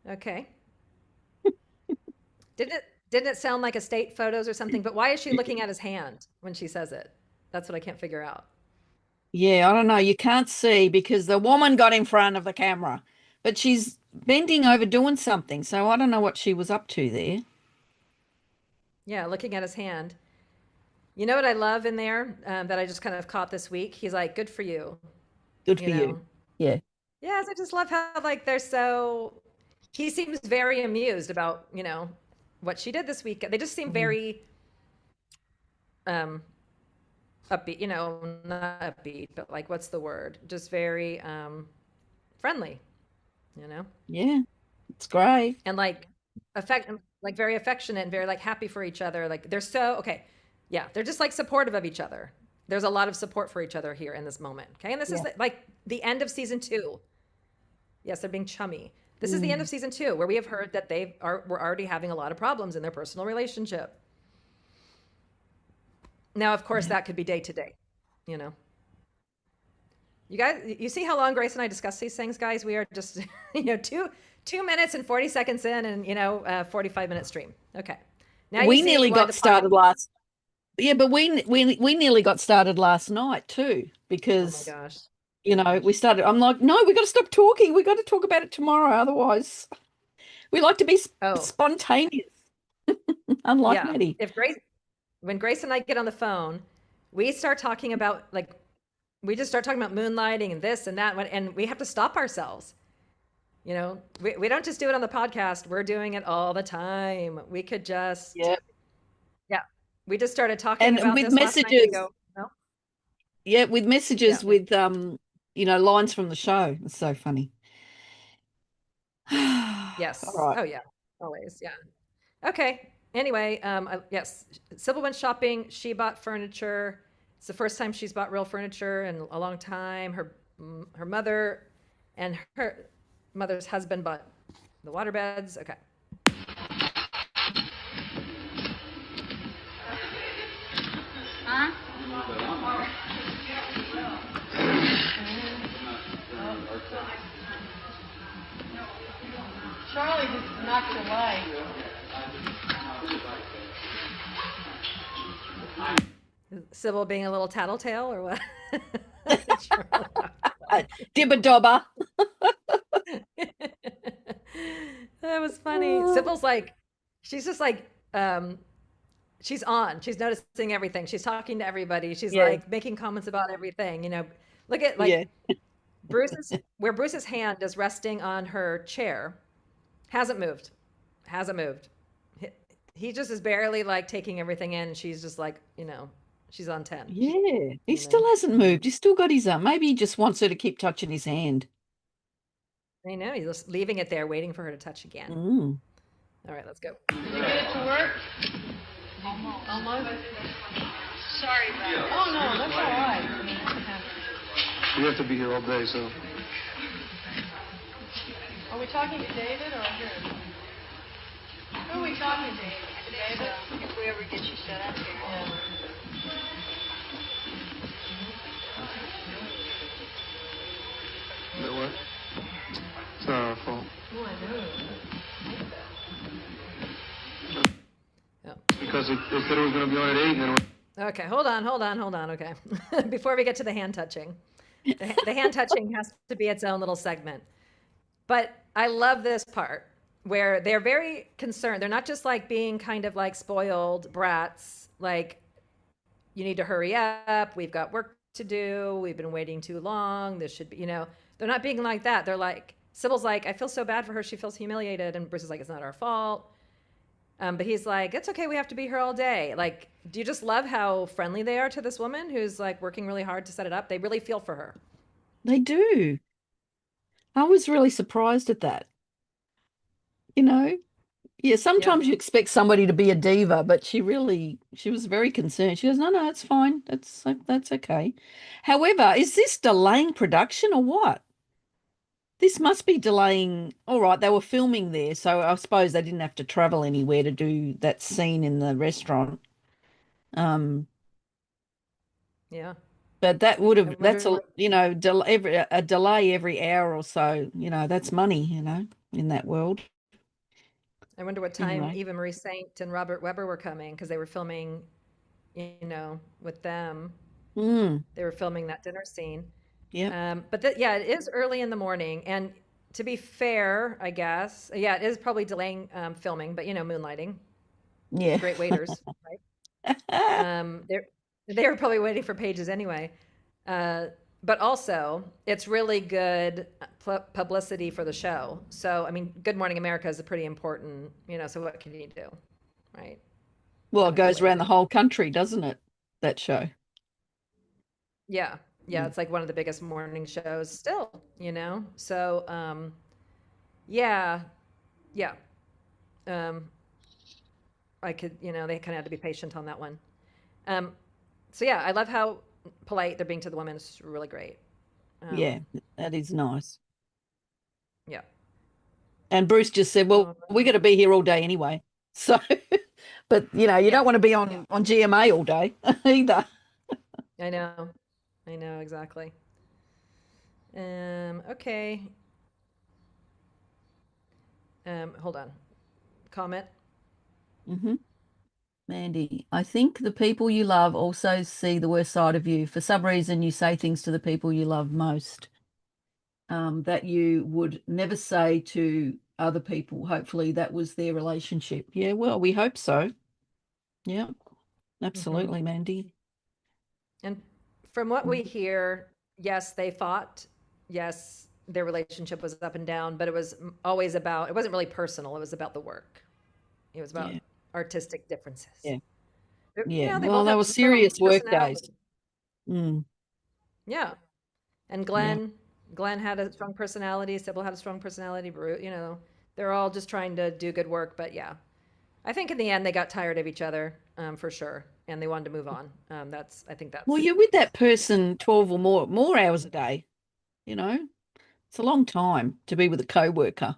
Okay. Didn't it sound like estate photos or something? But why is she looking at his hand when she says it? That's what I can't figure out. Yeah, I don't know. You can't see because the woman got in front of the camera, but she's bending over doing something. So I don't know what she was up to there. Yeah, looking at his hand. You know what I love in there that I just kind of caught this week? He's like, good for you. Good for you. Yeah. Yes, I just love how like they're so. He seems very amused about what she did this week. They just seem very upbeat. Not upbeat, but like what's the word? Just very friendly. Yeah. It's great. And like very affectionate and very like happy for each other. Like they're so okay. Yeah, they're just like supportive of each other. There's a lot of support for each other here in this moment. Okay, and this is like the end of season 2. Yes, they're being chummy. This is the end of season 2, where we have heard that we're already having a lot of problems in their personal relationship. Now, of course, that could be day to day. You guys, you see how long Grace and I discuss these things, guys? We are just 2 minutes and 40 seconds in, and 45-minute stream. Okay. Now We nearly got started last. Yeah, but we nearly got started last night too Oh because my gosh. we started, I'm like, no, we got to stop talking. We got to talk about it tomorrow. Otherwise, we like to be Oh, spontaneous, unlike yeah. Maddie. When Grace and I get on the phone, we start talking about we just start talking about moonlighting and this and that, and we have to stop ourselves. We don't just do it on the podcast. We're doing it all the time. We could just, Yeah. yeah. We just started talking And about with this last night. And we messages, go, no, yeah, with messages yeah. with, lines from the show. It's so funny. Yes. All right. Oh yeah. Always. Yeah. Okay. Anyway, yes, Cybill went shopping. She bought furniture. It's the first time she's bought real furniture in a long time. Her mother and her mother's husband bought the waterbeds. Okay. Huh? Charlie just knocked your leg. Cybill being a little tattletale or what? Dibba dobber. That was funny. Sybil's she's just she's on. She's noticing everything. She's talking to everybody. She's making comments about everything. Look at where Bruce's hand is resting on her chair. Hasn't moved. He just is barely taking everything in. And she's just she's on 10. Yeah, he still hasn't moved. He's still got his arm. Maybe he just wants her to keep touching his hand. I know. He's just leaving it there, waiting for her to touch again. Mm. All right, let's go. Did you get it to work? Almost. Sorry, Brad. Oh no, that's all right. I mean, You have to be here all day, so. are we talking to David or her? Who are we talking to? David? If we ever get you set up here. Yeah. You know what? It's not our fault. Oh, I know. Because they said it was going to be on at 8, and then Okay, hold on. Okay. Before we get to the hand touching, the hand touching has to be its own little segment. But I love this part where they're very concerned. They're not just being kind of spoiled brats, you need to hurry up. We've got work to do. We've been waiting too long. This should be, they're not being like that. They're Cybill's I feel so bad for her. She feels humiliated. And Bruce is it's not our fault. But he's it's okay. We have to be here all day. Do you just love how friendly they are to this woman who's working really hard to set it up? They really feel for her. They do. I was really surprised at that. Yeah, sometimes you expect somebody to be a diva, but she was very concerned. She goes, no, it's fine. That's okay. However, is this delaying production or what? This must be delaying. All right, they were filming there, so I suppose they didn't have to travel anywhere to do that scene in the restaurant. Yeah. But that's a delay every hour or so. That's money. In that world. I wonder what time Anyway. Eva Marie Saint and Robert Webber were coming because they were filming, with them. Mm, They were filming that dinner scene. yeah. But it is early in the morning. And to be fair, I guess, it is probably delaying filming, but moonlighting, Yeah. great waiters, right? They were probably waiting for pages anyway. But also, it's really good publicity for the show. So, I mean, Good Morning America is a pretty important, so what can you do, right? Well, it goes around the whole country, doesn't it? That show. Yeah. Yeah, it's one of the biggest morning shows still, So, yeah. I could, they kind of had to be patient on that one. So yeah, I love how polite they're being to the women. It's really great. Yeah, that is nice. Yeah. And Bruce just said, well, we're going to be here all day anyway. So, but you don't want to be on GMA all day either. I know exactly. Okay. Hold on. Comment. Mm-hmm. Mandy, I think the people you love also see the worst side of you. For some reason, you say things to the people you love most that you would never say to other people. Hopefully, that was their relationship. Yeah, well, we hope so. Yeah, absolutely, Mandy. And from what we hear, yes, they fought. Yes, their relationship was up and down, but it was always about, it wasn't really personal. It was about the work. It was about Yeah. artistic differences. Yeah. You Yeah. know, they Well, both they have were strong serious work days. personality. Mm. Yeah. And Glenn had a strong personality. Cybill had a strong personality. You know, they're all just trying to do good work. But yeah, I think in the end they got tired of each other for sure, and they wanted to move on. I think that's Well, you're with that person 12 or more hours a day. You know, it's a long time to be with a coworker.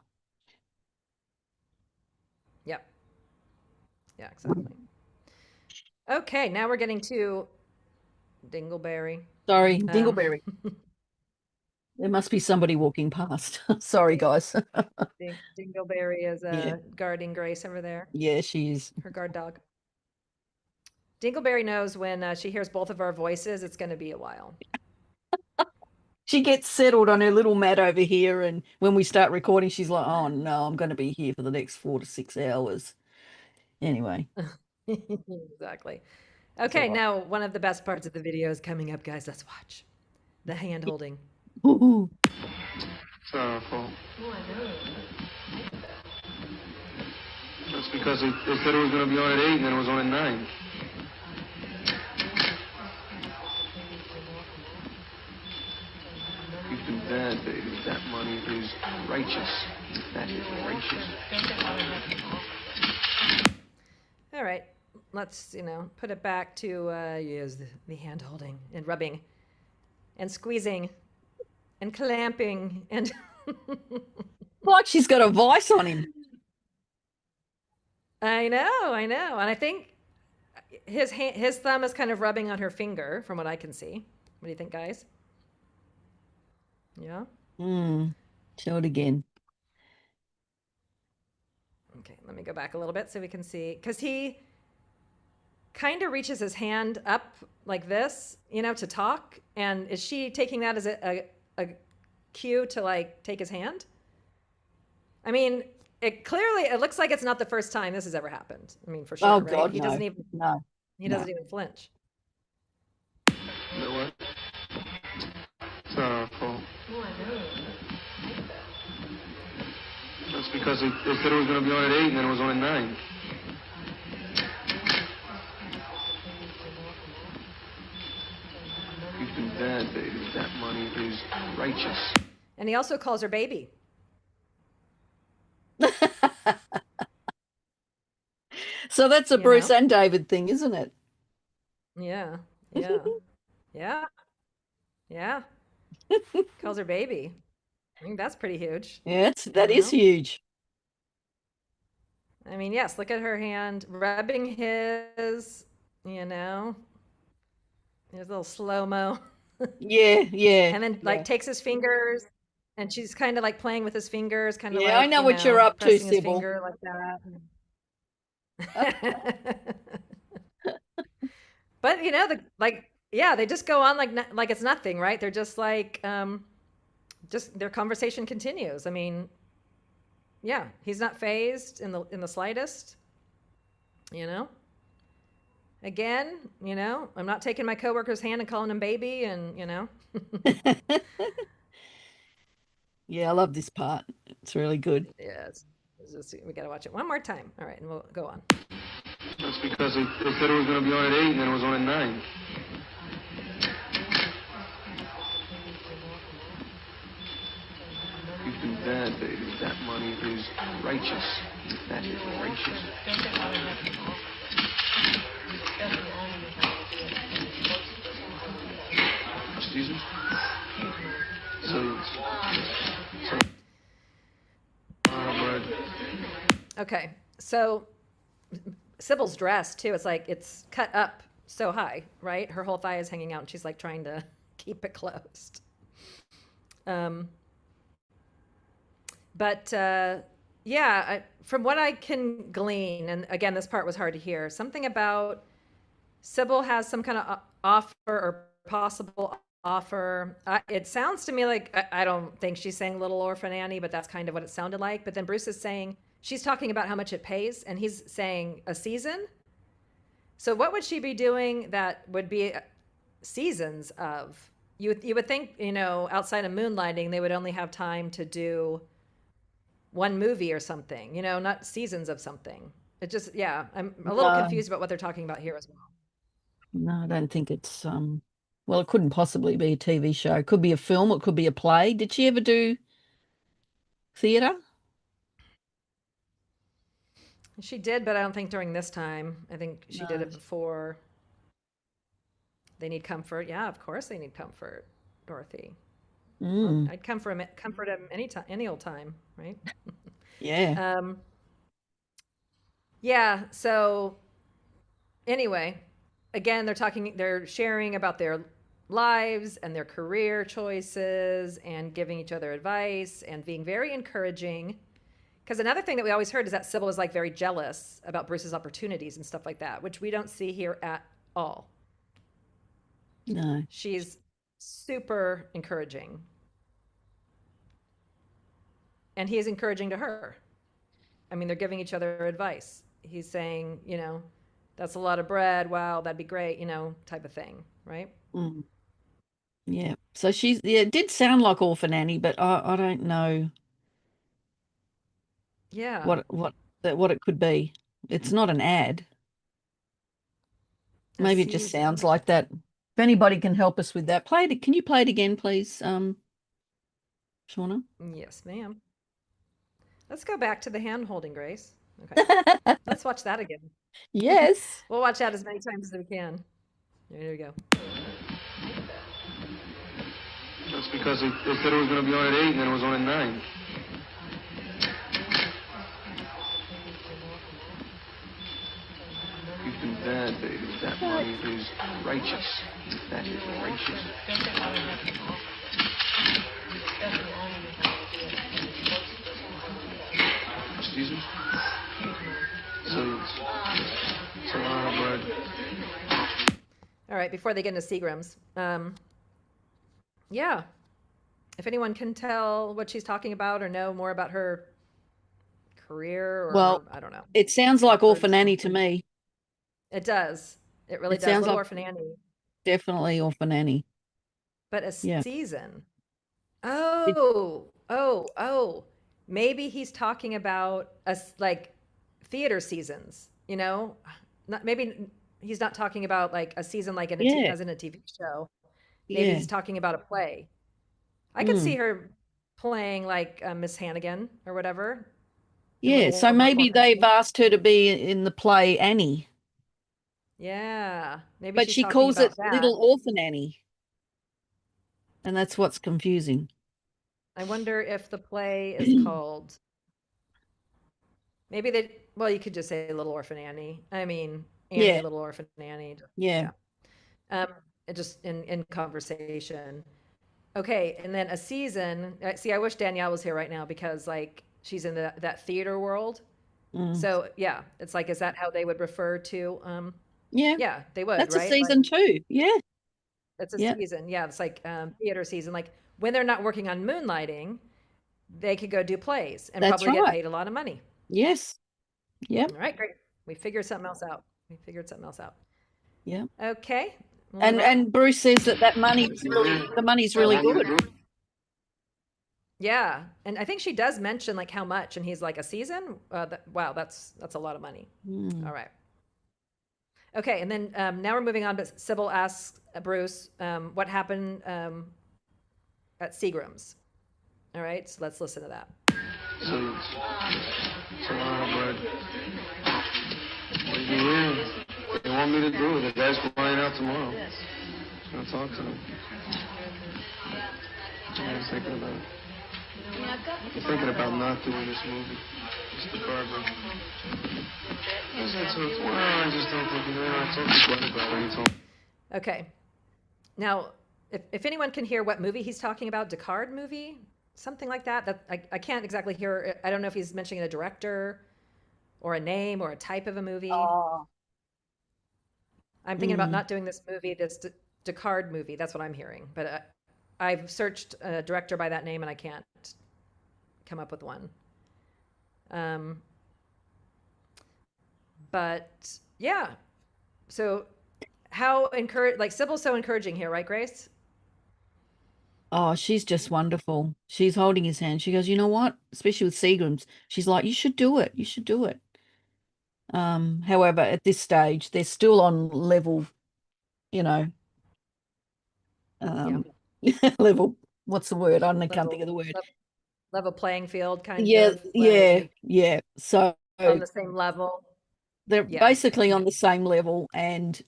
Yep. Yeah, exactly. Okay, now we're getting to Dingleberry. Sorry, Dingleberry. There must be somebody walking past. Sorry, guys. Dingleberry is Yeah. guarding Grace over there, Yeah, she is. her guard dog. Dingleberry knows when she hears both of our voices, it's going to be a while. She gets settled on her little mat over here, and when we start recording, she's like, "Oh no, I'm going to be here for the next 4 to 6 hours." Anyway. Exactly. Okay, now one of the best parts of the video is coming up, guys. Let's watch the hand holding. Ooh. It's not our fault. That's because they said it was going to be on at 8 and then it was on at 9. You do that, baby. That money is righteous. That is righteous. All right, let's, put it back to yes, the hand holding and rubbing and squeezing and clamping and Like she's got a vice on him. I know. And I think his thumb is kind of rubbing on her finger from what I can see. What do you think, guys? Yeah? Show it again. Okay, let me go back a little bit so we can see. Because he kind of reaches his hand up like this, to talk. And is she taking that as a cue to, take his hand? I mean, it looks like it's not the first time this has ever happened. I mean, for sure, Oh, right? God, He no. doesn't even, No. he doesn't even flinch. You know what? It's not our fault. That's because they said it was going to be on at 8 and then it was on at 9. You do that, baby. That money is righteous. And he also calls her baby. So that's a You Bruce know? and David thing, isn't it? Yeah. Yeah. Calls her baby. I think that's pretty huge. Yeah, that is huge. I mean, yes, look at her hand rubbing his, There's a little slow-mo. Yeah. And then takes his fingers and she's kind of playing with his fingers, kind of Yeah, I know what you're up to, pressing his Cybill. finger like that. But they just go on like it's nothing, right? They're just just their conversation continues. I mean, yeah, he's not fazed in the slightest. Again, I'm not taking my coworker's hand and calling him baby, and Yeah, I love this part. It's really good. yeah, we gotta watch it one more time. All right, and we'll go on. That's because they said it was going to be on at 8 and then it was on at 9. You do that, baby. That money is righteous. That is righteous. Excuse me? Okay, so Cybill's dress too. It's cut up so high, right? Her whole thigh is hanging out, and she's trying to keep it closed. But from what I can glean, and again, this part was hard to hear, something about Cybill has some kind of offer or possible offer. It sounds to me like, I don't think she's saying Little Orphan Annie, but that's kind of what it sounded like. But then Bruce is saying, she's talking about how much it pays, and he's saying a season. So what would she be doing that would be seasons of? You would think, outside of moonlighting, they would only have time to do one movie or something, not seasons of something. It just, I'm a little confused about what they're talking about here as well. No, I don't think it's well, it couldn't possibly be a TV show. It could be a film, it could be a play. Did she ever do theatre? She did, but I don't think during this time. I think she did it before. They need comfort. Yeah, of course they need comfort, Dorothy. I'd comfort him any old time, right? Yeah. Yeah. So anyway, again, they're sharing about their lives and their career choices and giving each other advice and being very encouraging. Because another thing that we always heard is that Cybill was like very jealous about Bruce's opportunities and stuff like that, which we don't see here at all. No. She's super encouraging. And he is encouraging to her. I mean, they're giving each other advice. He's saying, that's a lot of bread. Wow, that'd be great, type of thing, right? Yeah. So it did sound like Orphan Annie, but I don't know. Yeah. What it could be. It's not an ad. Maybe it just sounds like that. If anybody can help us with that, can you play it again, please, Shawna? Yes, ma'am. Let's go back to the hand holding, Grace. Okay. Let's watch that again. Yes. We'll watch that as many times as we can. There we go. That's because they said it was going to be on at 8 and then it was on at 9. You've been bad, baby. That money is righteous. That is righteous. Excuse me? So, it's a lot of bread. All right, before they get into Seagram's. Yeah. If anyone can tell what she's talking about or know more about her career or I don't know. It sounds like Orphan Annie to me. It does. It really does. Sounds like Orphan Annie. Definitely Orphan Annie. But a season. Oh. Maybe he's talking about like theater seasons, maybe he's not talking about like a season like as in a TV show. Maybe he's talking about a play. I could see her playing like Miss Hannigan or whatever. Yeah, so maybe they've asked her to be in the play Annie. Yeah, maybe. But she calls it Little Orphan Annie. And that's what's confusing. I wonder if the play is called. Maybe you could just say Little Orphan Annie. I mean, Annie, Little Orphan Annie. Yeah. Just in conversation. Okay, and then a season. See, I wish Danielle was here right now because like she's in that theater world. So yeah, it's like, is that how they would refer to? Yeah, they would. That's right? a season too. Yeah. It's a season. Yeah, it's like theater season. Like when they're not working on moonlighting, they could go do plays and probably get paid a lot of money. Yes. Yep. All right, great. We figured something else out. Yeah. Okay. And Bruce says that money's really good. Yeah, and I think she does mention like how much, and he's like, a season. Wow, that's a lot of money. All right. Okay, and then now we're moving on. But Cybill asks Bruce what happened at Seagram's. All right, so let's listen to that. So it's a lot of bread. What do you mean? What they want me to do? The guy's flying out tomorrow. I'm gonna talk to him. I was thinking about it. I'm thinking about not doing this movie. Just the Barbara. I just don't think I told you what about it. He told me. Okay. Now, if anyone can hear what movie he's talking about, Descartes movie, something like that. That I can't exactly hear. I don't know if he's mentioning a director or a name or a type of a movie. Oh. I'm thinking about Mm. not doing this movie, this Descartes movie. That's what I'm hearing. But I've searched a director by that name and I can't come up with one. But yeah, so how like Cybill's so encouraging here, right, Grace? Oh, she's just wonderful. She's holding his hand. She goes, you know what? Especially with Seagrams, she's like, you should do it. You should do it. However, at this stage, they're still on level, you know, Yeah. level, what's the word? I can't Level, think of the word. level playing field kind Yeah, of, yeah, like yeah. So on the same level. they're Yeah. basically on the same level, and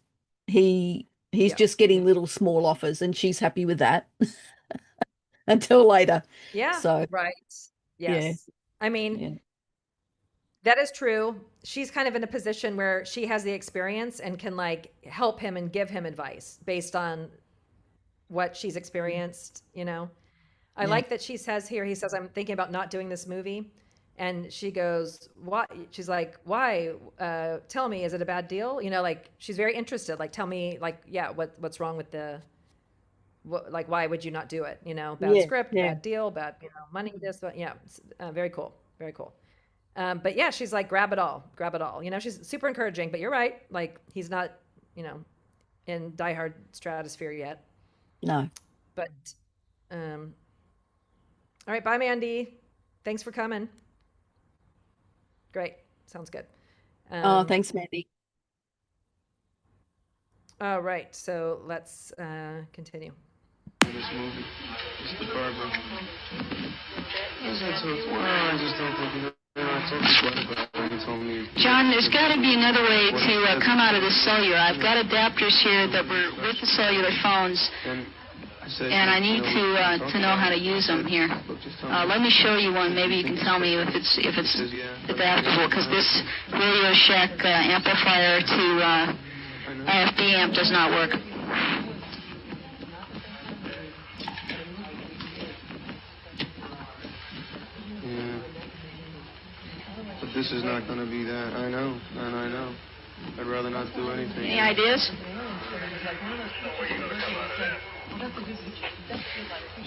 he's Yeah. just getting little small offers, and she's happy with that until later. Yeah. So Right. yeah, Yes. I mean, yeah, that is true. She's kind of in a position where she has the experience and can like help him and give him advice based on what she's experienced, you know. I yeah, like that she says here, he says, I'm thinking about not doing this movie. And she goes, "What?" She's like, "Why? Tell me, is it a bad deal?" You know, like she's very interested. Like, tell me, like, yeah, what's wrong with like, why would you not do it? You know, bad yeah, script, yeah. bad deal, bad, money, this, but yeah, very cool, very cool. But yeah, she's like, grab it all, grab it all. You know, she's super encouraging. But you're right, like he's not, in diehard stratosphere yet. No. But, all right, bye, Mandy. Thanks for coming. Great. Sounds good. Oh, thanks, Mandy. All right. So let's continue. This movie, Mr. Barber. I just don't think I told you about it. He told me. John, there's got to be another way to come out of the cellular. I've got adapters here that were with the cellular phones, and I need to know how to use them here. Let me show you one. Maybe you can tell me if it's adaptable, because this Radio Shack amplifier to IFB amp does not work. But this is not going to be that. I know, and I know. I'd rather not do anything. Any ideas?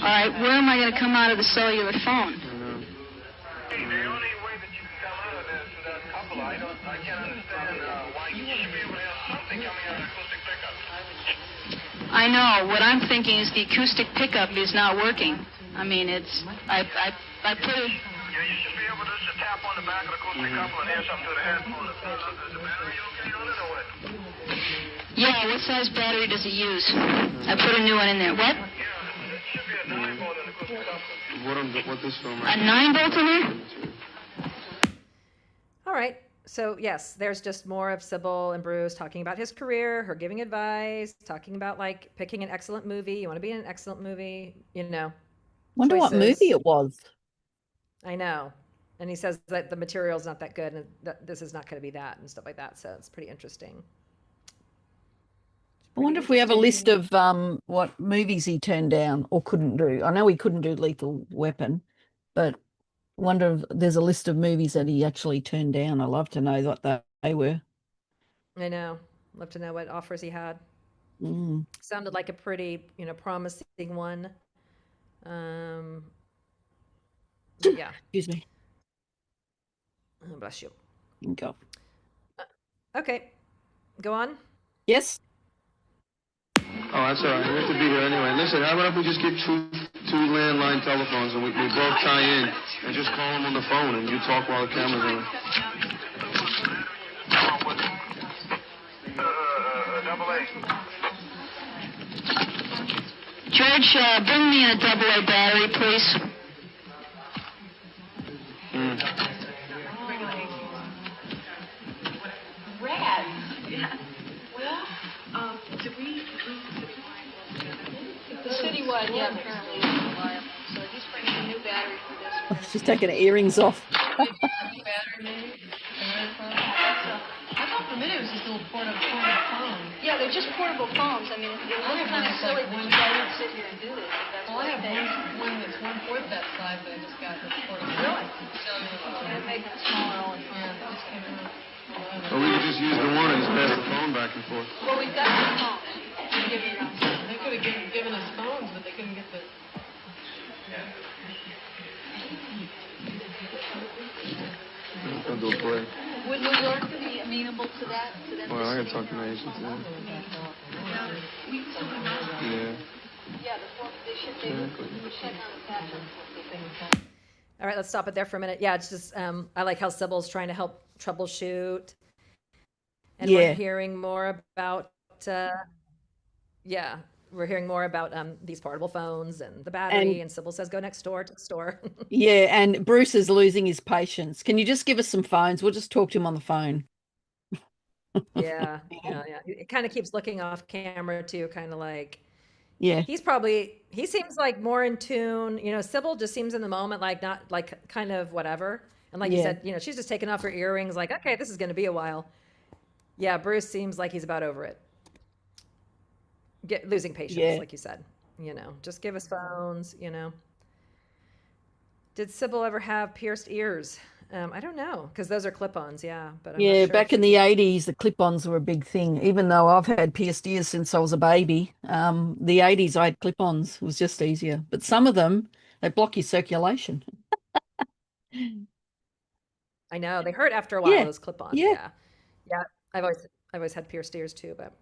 All right, where am I going to come out of the cellular phone? I know. The only way that you can come out of this without couple, I can't understand why you should be able to have something coming out of acoustic pickup. I know. What I'm thinking is the acoustic pickup is not working. I mean, I put it. Yeah, you should be able to just tap on the back of the acoustic couple and hear something through the headphone. Is the battery okay on it or what? Yeah, what size battery does it use? I put a new one in there. What? Yeah, it should be a 9-volt in the acoustic couple. What this film? A 9-volt in there? All right. So yes, there's just more of Cybill and Bruce talking about his career, her giving advice, talking about like picking an excellent movie. You want to be in an excellent movie, Wonder what choices. movie it was. I know. And he says that the material's not that good and that this is not going to be that and stuff like that. So it's pretty interesting. I wonder if we have a list of what movies he turned down or couldn't do. I know he couldn't do Lethal Weapon, but I wonder if there's a list of movies that he actually turned down. I'd love to know what they were. I know. Love to know what offers he had. Mm. Sounded like a pretty, promising one. Yeah. Excuse me. Oh, bless you. Go. Okay. Go on. Yes. Oh, that's all right. We have to be here anyway. Listen, how about if we just get two landline telephones and we both tie in and just call them on the phone and you talk while the camera's on? Double A. George, bring me a AA battery, please. Rad. Yeah. Well, the city one, yeah, apparently is reliable. So he's bringing a new battery for this one. She's taking her earrings off. Battery maybe? I thought the For me, it was just little portable phones. Yeah, they're just portable phones. I mean, it was kind of silly that you guys would sit here and do this. If that's Well, what I have it takes. one that's 1/4 that size, but I just got the portable. Really? Cellular phone. And make it smaller all the Yeah, time. they just came out. Or we could just use the one and just pass the phone back and forth. Well, we've got the phones. We give you They could have given us phones, but they couldn't get the. I'll do a play. Would New York be amenable to that? To them Well, I just gotta talk to my agent too. Yeah. Yeah, the phone, they should, they would shut down the patch. All right, let's stop it there for a minute. Yeah, it's just I like how Cybill's trying to help troubleshoot, and Yeah. we're hearing more about we're hearing more about these portable phones and the battery. And Cybill says, "Go next door to the store." Yeah, and Bruce is losing his patience. Can you just give us some phones? We'll just talk to him on the phone. Yeah. It kind of keeps looking off camera too, kind of like Yeah, he seems like more in tune. Cybill just seems in the moment, like not like kind of whatever. And like you Yeah. said, she's just taking off her earrings, like, okay, this is going to be a while. Yeah, Bruce seems like he's about over it. Losing patience, Yeah. like you said. Just give us phones. Did Cybill ever have pierced ears? I don't know, because those are clip-ons, yeah. But I'm not yeah. sure Back if in the 80s, the clip-ons were a big thing. Even though I've had pierced ears since I was a baby, the 80s I had clip-ons. It was just easier. But some of them, they block your circulation. I know they hurt after a while. Yeah, Those clip-ons, yeah. yeah. I've always had pierced ears too, but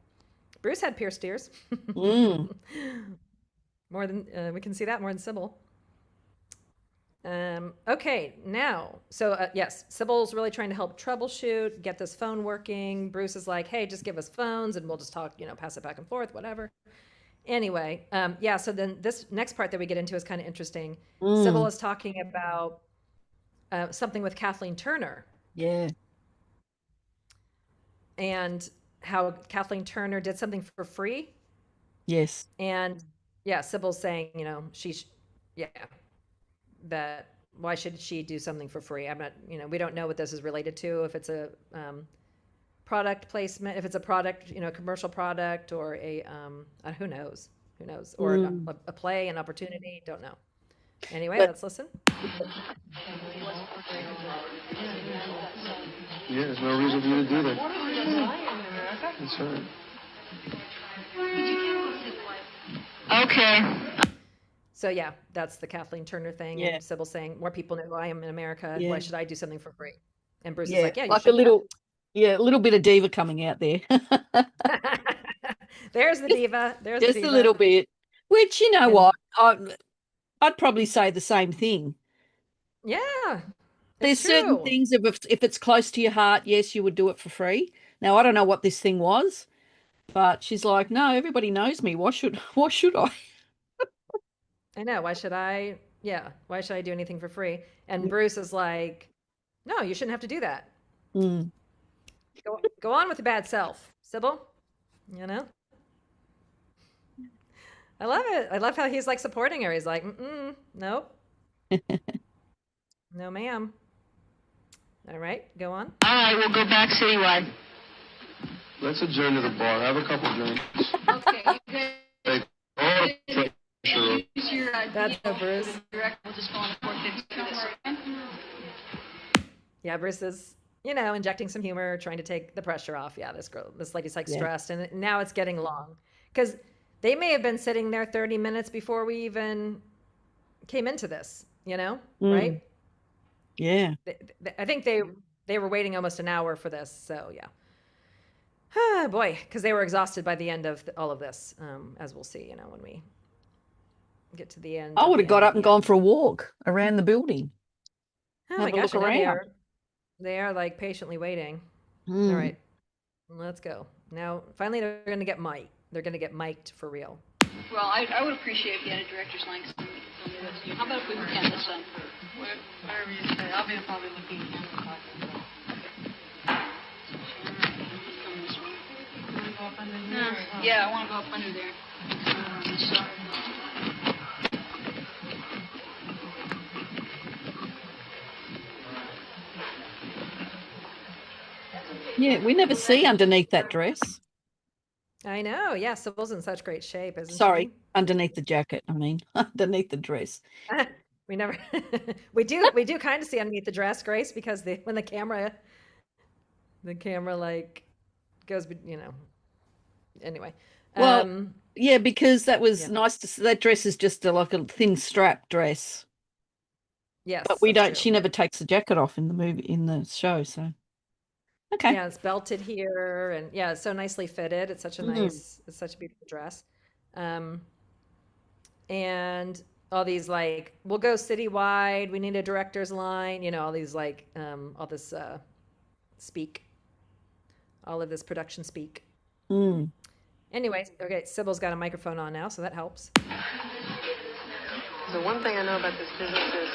Bruce had pierced ears. Mm. More than we can see that more than Cybill. Okay, now, so yes, Cybill's really trying to help troubleshoot, get this phone working. Bruce is like, hey, just give us phones and we'll just talk, pass it back and forth, whatever. Anyway, so then this next part that we get into is kind of interesting. Cybill is talking about something with Kathleen Turner. Yeah. And how Kathleen Turner did something for free. Yes. And yeah, Cybill's saying, that why should she do something for free? I'm not, we don't know what this is related to, if it's a product placement, if it's a product, commercial product, or a, who knows, or a play, an opportunity, don't know. Anyway, let's listen. Yeah, there's no reason for you to do that. That's right. Okay. So yeah, that's the Kathleen Turner thing. Yeah. And Cybill saying, more people know who I am in America. Yeah. Why should I do something for free? And Bruce Yeah, is like, yeah, you like should. a little bit of diva coming out there. There's the diva. There's Just the diva. a little bit. Which, you know what, I'd probably say the same thing. Yeah. There's certain things, if it's close to your heart, yes, you would do it for free. Now, I don't know what this thing was, but she's like, no, everybody knows me. Why should I? I know. Why should I? Yeah. Why should I do anything for free? And Bruce is like, no, you shouldn't have to do that. Mm. Go on with the bad self, Cybill. I love it. I love how he's like supporting her. He's like, nope. No, ma'am. All right, go on. All right, we'll go back citywide. Let's adjourn to the bar. Have a couple drinks. Okay, you guys Take all the pressure off. use your That's so Bruce. direct. We'll just go on the 450 this weekend. Yeah, Bruce is, injecting some humor, trying to take the pressure off. Yeah, this lady's like stressed, and now it's getting long because they may have been sitting there 30 minutes before we even came into this. Right? Yeah. I think they were waiting almost an hour for this. So yeah. Ah, boy, because they were exhausted by the end of all of this, as we'll see, when we get to the end. I would have got up and gone for a walk around the building. Oh my have a gosh, look I know around. they are like patiently waiting. Mm. All right, let's go. Now, finally, they're going to get mic'd. They're going to get mic'd for real. Well, I would appreciate if you had a director's line. How about if we weekend this one? Whatever you say. I'll be probably looking at the clock. Yeah, I want to go up under there. Yeah, we never see underneath that dress. I know. Yeah, Cybill's in such great shape, isn't Sorry, she? underneath the jacket. I mean, underneath the dress. We never we do kind of see underneath the dress, Grace, because when the camera like goes, anyway. Well, Um, yeah, because that was yeah. nice to see. That dress is just like a thin strap dress, Yes, but we that's don't. true. She never takes the jacket off in the movie, in the show. So okay. Yeah, it's belted here, and yeah, it's so nicely fitted. It's such a it's such a beautiful dress. Um, and all these like, we'll go citywide. We need a director's line. All these like, all this speak, all of this production speak. Mm. Anyway, okay, Cybill's got a microphone on now, so that helps. The one thing I know about this business is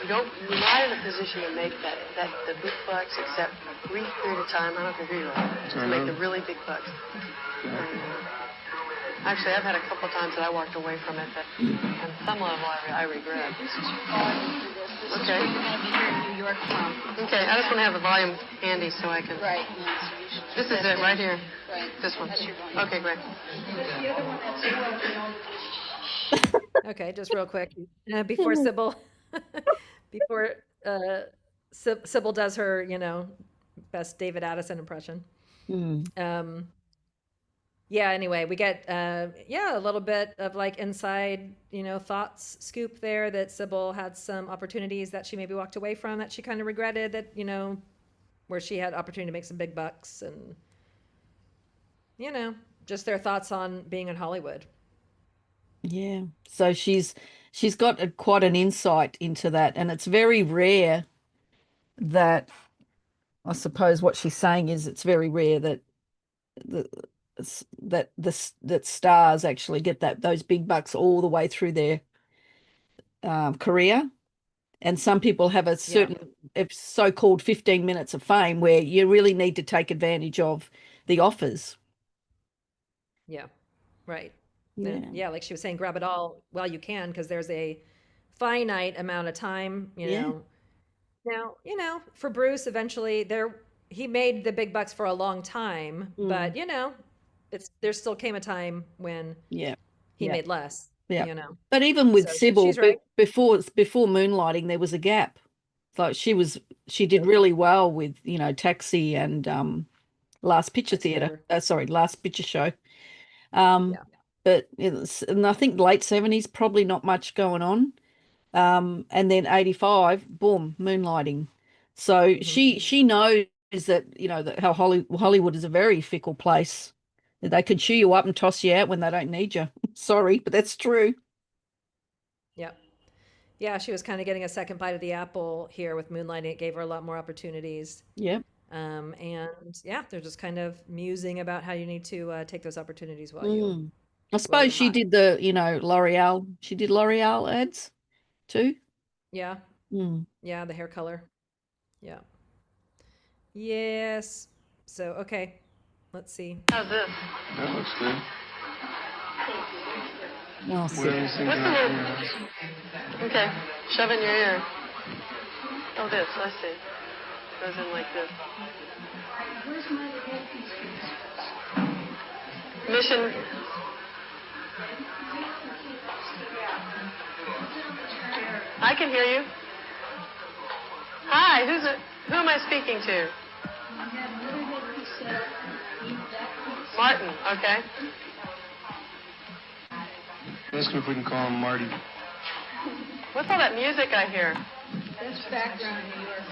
you're not in a position to make the big bucks except for a brief period of time. I don't know if you realize to make the really big bucks. Actually, I've had a couple of times that I walked away from it that on some level I regret. Okay. You're going to be here in New York from. Okay, I just want to have the volume handy so I can. Right. This is it right here. Right. This one. That's your volume. Okay, great. Okay, just real quick before Cybill, before Cybill does her, best David Addison impression. Mm. Yeah. Anyway, we get a little bit of like inside, thoughts scoop there that Cybill had some opportunities that she maybe walked away from that she kind of regretted that where she had opportunity to make some big bucks and just their thoughts on being in Hollywood. Yeah. So she's got quite an insight into that, and it's very rare that, I suppose what she's saying is it's very rare that the that stars actually get those big bucks all the way through their career. And some people have a certain so-called 15 minutes of fame where you really need to take advantage of the offers. Yeah. Right. Yeah. Yeah, like she was saying, grab it all while you can because there's a finite amount of time, Now, for Bruce, eventually he made the big bucks for a long time, but there still came a time when he made less. Yeah. But even with So Cybill, she's right. before Moonlighting, there was a gap. Like she did really well with, Taxi and Last Picture Theatre. Last Picture Show. But and I think late 70s, probably not much going on. And then 85, boom, Moonlighting. So she knows that, that how Hollywood is a very fickle place. They can chew you up and toss you out when they don't need you. Sorry, but that's true. Yep. Yeah, she was kind of getting a second bite of the apple here with Moonlighting. It gave her a lot more opportunities. Yep. And they're just kind of musing about how you need to take those opportunities while you. I suppose she did the, L'Oreal. She did L'Oreal ads too. Yeah. Yeah, the hair color. Yeah. Yes. So, okay. Let's see. How's this? That looks good. Oh, Where are you thinking of? Okay, shove it in your ear. Oh, this, I see. Goes in like this. Mission. I can hear you. Hi, who am I speaking to? Martin, okay. Ask him if we can call him Marty. What's all that music I hear? That's background New York.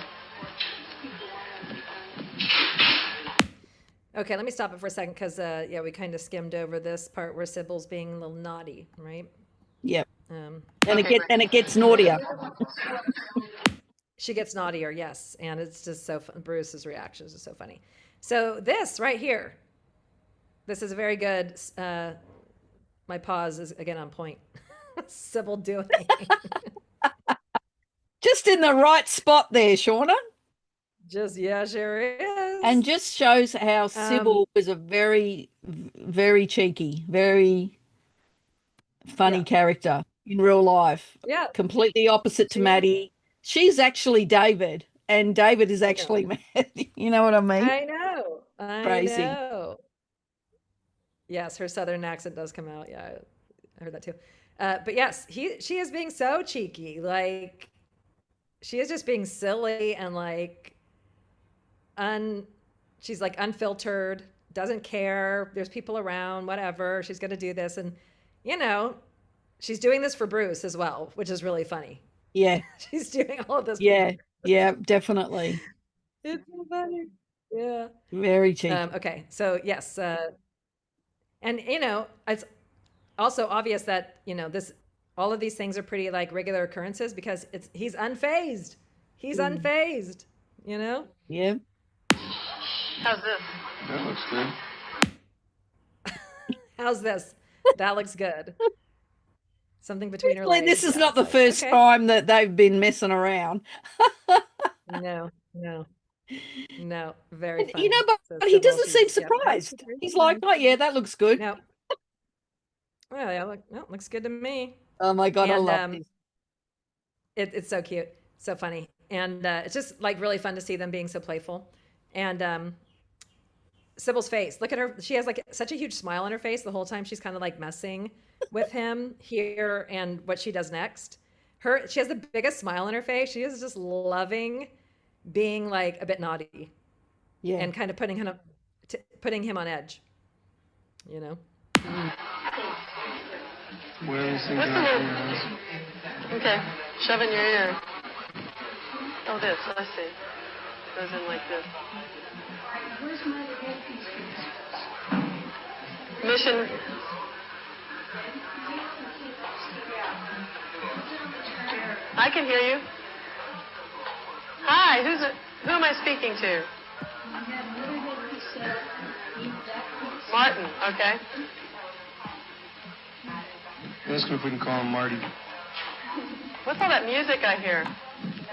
Okay, let me stop it for a second because, we kind of skimmed over this part where Cybill's being a little naughty, right? Yep. Um, and it gets naughtier. She gets naughtier, yes, and it's just so fun. Bruce's reactions are so funny. So this right here, this is a very good. My pause is again on point. Cybill doing. Just in the right spot there, Shawna. Sure is. And just shows how Cybill was a very, very cheeky, very funny character in real life. Yeah. Completely opposite to Maddie. She's actually David. and David is actually mad. You know what I mean? I know. I Crazy. know. Yes, her southern accent does come out. Yeah, I heard that too. But yes, she is being so cheeky. Like, she is just being silly and like she's like unfiltered, doesn't care. There's people around, whatever. She's going to do this. And, you know, she's doing this for Bruce as well, which is really funny. Yeah. She's doing all of this. Yeah. Yeah, definitely. It's so funny. Yeah. Very cheeky. Okay. So, yes. And, you know, it's also obvious that, you know, all of these things are pretty like regular occurrences because he's unfazed. He's unfazed, you know? Yeah. How's this? That looks good. How's this? That looks good. Something between her Like, legs. this is yeah, not the like, first okay. time that they've been messing around. No. Very funny. You know, but he Sybil, doesn't seem she's- yeah, surprised. very He's like, funny. oh, yeah, that looks good. No. Well, yeah, looks good to me. Oh, my God, I And, love this. It's so cute, so funny, and it's just like really fun to see them being so playful. And Sybil's face, look at her. She has like such a huge smile on her face the whole time. She's kind of like messing with him here, and what she does next. She has the biggest smile on her face. She is just loving being like a bit naughty, Yeah. and kind of putting him on edge. You know. Where are these things What's the out little- here? Okay, shove in your ear. Oh, this, I see. Goes in like this. Mission. I can hear you. Hi, who am I speaking to? Martin, okay. Ask him if we can call him Marty. What's all that music I hear?